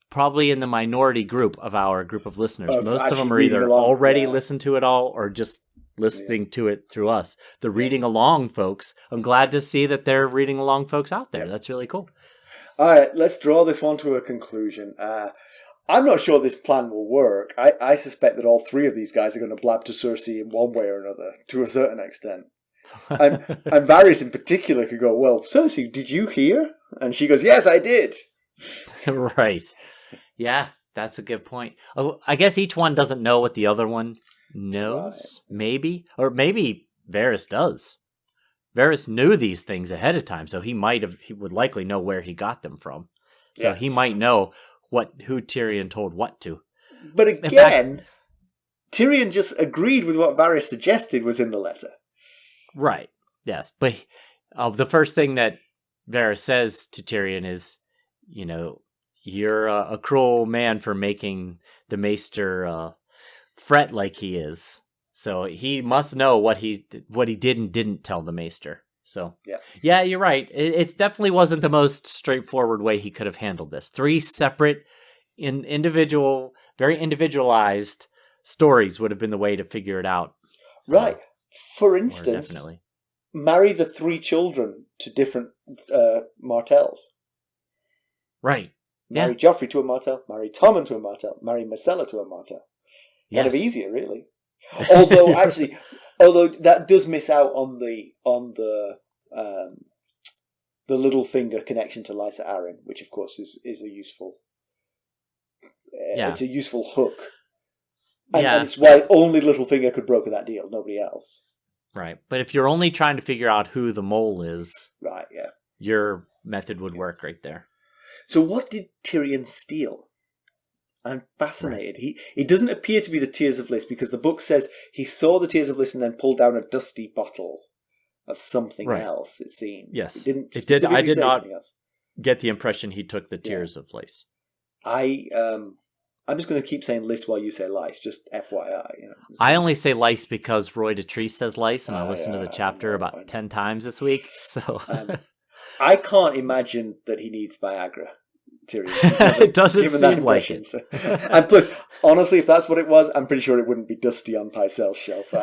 probably in the minority group of our group of listeners. Most of them are either already listened to it all or just listening to it through us. The reading along folks, I'm glad to see that they're reading along folks out there. That's really cool.
All right, let's draw this one to a conclusion. I'm not sure this plan will work. I suspect that all 3 of these guys are going to blab to Cersei in one way or another, to a certain extent. And Varys in particular could go, well, Cersei, did you hear? And she goes, yes, I did.
Right. Yeah, that's a good point. Oh, I guess each one doesn't know what the other one knows, right. Maybe. Or maybe Varys does. Varys knew these things ahead of time, so he would likely know where he got them from. So he might know who Tyrion told what to.
But again, Tyrion just agreed with what Varys suggested was in the letter.
Right, yes. But the first thing that Varys says to Tyrion is, you're a cruel man for making the Maester fret like he is. So he must know what he did and didn't tell the Maester. So yeah, you're right. It definitely wasn't the most straightforward way he could have handled this. 3 separate, very individualized stories would have been the way to figure it out.
Right. For instance, marry the 3 children to different Martells.
Right.
Marry Joffrey to a Martell. Marry Tommen to a Martell. Marry Myrcella to a Martell. Kind of easier, really. Although that does miss out on the Littlefinger connection to Lysa Arryn, which of course is a useful. It's a useful hook, and it's why only Littlefinger could broker that deal, nobody else.
Right, but if you're only trying to figure out who the mole is,
right,
your method would work right there.
So, what did Tyrion steal? I'm fascinated. Right. He doesn't appear to be the Tears of Lys because the book says he saw the Tears of Lys and then pulled down a dusty bottle of something else. It seemed.
Yes,
it didn't.
I did not get the impression he took the Tears of Lys.
I'm just going to keep saying Lys while you say lice. Just FYI.
I only say lice because Roy Dotrice says lice, and I listened to the chapter about 10 times this week. So
I can't imagine that he needs Viagra. Tyrion.
It doesn't seem like it.
So. And plus, honestly, if that's what it was, I'm pretty sure it wouldn't be dusty on Pycelle's shelf.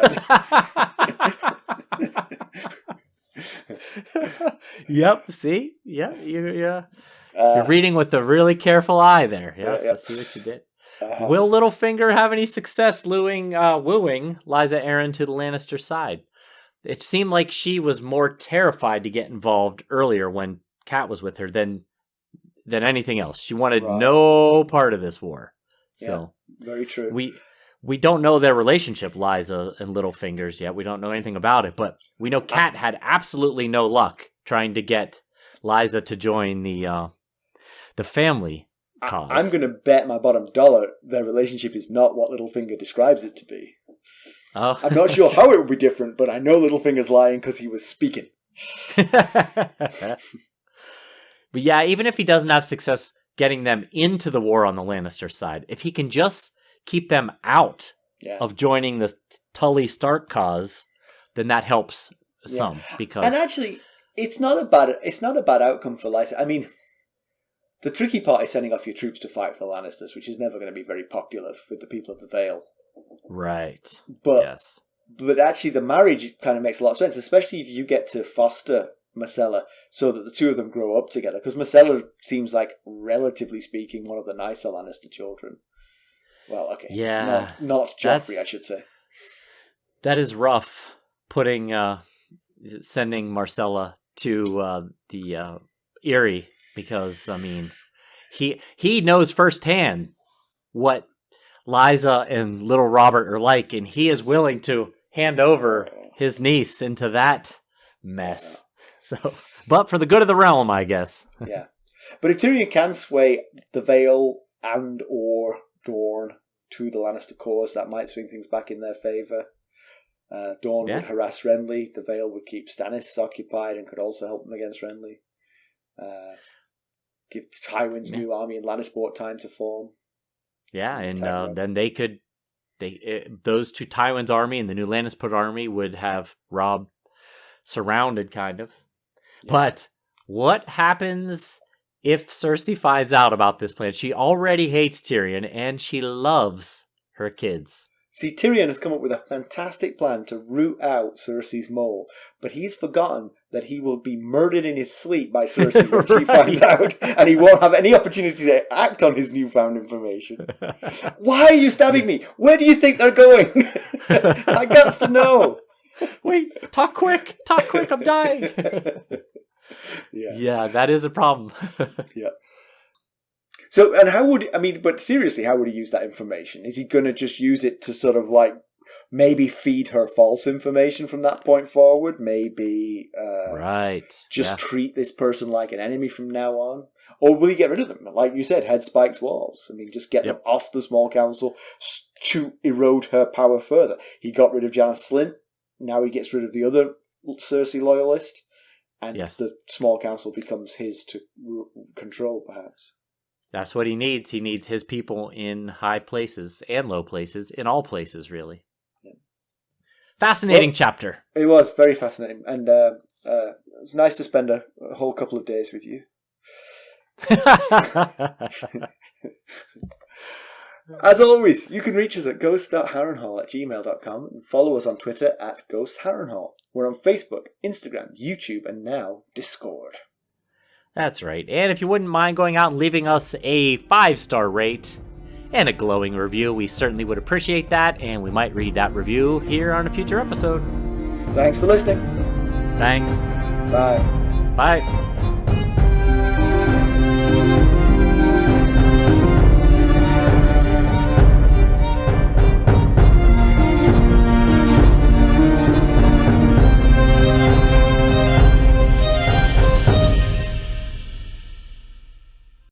Yep. See, yeah. You're reading with a really careful eye there. Yes,
yeah.
I see what you did. Will Littlefinger have any success wooing Lysa Arryn to the Lannister side? It seemed like she was more terrified to get involved earlier when Cat was with her than anything else. She wanted no part of this war. So
very true.
We don't know their relationship, Lysa and Littlefingers, yet. We don't know anything about it, but we know Cat had absolutely no luck trying to get Lysa to join the family cause.
I'm going to bet my bottom dollar their relationship is not what Littlefinger describes it to be.
Oh.
I'm not sure how it would be different, but I know Littlefinger's lying because he was speaking.
But yeah, even if he doesn't have success getting them into the war on the Lannister side, if he can just keep them out of joining the Tully Stark cause, then that helps some. Because
and actually, it's not a bad outcome for Lysa. I mean, the tricky part is sending off your troops to fight for the Lannisters, which is never going to be very popular with the people of the Vale.
Right.
But actually, the marriage kind of makes a lot of sense, especially if you get to foster Myrcella so that the two of them grow up together. Because Myrcella seems like, relatively speaking, one of the nicer Lannister children. Well, okay.
Yeah.
Not Joffrey, I should say.
That is rough, sending Myrcella to the Eyrie, because, I mean, he knows firsthand what Lysa and little Robert are like, and he is willing to hand over his niece into that mess. So, but for the good of the realm, I guess.
Yeah. But if Tyrion can sway the Vale and or Dorne to the Lannister cause, that might swing things back in their favour. Dorne would harass Renly. The Vale would keep Stannis occupied and could also help them against Renly. Give Tywin's new army in Lannisport time to form.
Yeah, and then those two, Tywin's army and the new Lannisport army, would have Robb surrounded, kind of. Yeah. But what happens if Cersei finds out about this plan? She already hates Tyrion, and she loves her kids.
See, Tyrion has come up with a fantastic plan to root out Cersei's mole, but he's forgotten that he will be murdered in his sleep by Cersei when she finds out, and he won't have any opportunity to act on his newfound information. Why are you stabbing me? Where do you think they're going? I got to know.
Wait, talk quick, I'm dying. Yeah, that is a problem.
Yeah. So, and but seriously, how would he use that information? Is he going to just use it to sort of like maybe feed her false information from that point forward? Maybe treat this person like an enemy from now on? Or will he get rid of them? Like you said, head spikes walls. I mean, just get them off the small council to erode her power further. He got rid of Janos Slynt. Now he gets rid of the other Cersei loyalist. And the small council becomes his to control, perhaps.
That's what he needs. He needs his people in high places and low places, in all places, really. Yeah. Fascinating chapter. It
was very fascinating. And it was nice to spend a whole couple of days with you. As always, you can reach us at ghost.harrenhal@gmail.com and follow us on Twitter at @GhostHarrenhal. We're on Facebook, Instagram, YouTube, and now Discord.
That's right. And if you wouldn't mind going out and leaving us a 5-star rate and a glowing review, we certainly would appreciate that, and we might read that review here on a future episode.
Thanks for listening.
Thanks.
Bye.
Bye.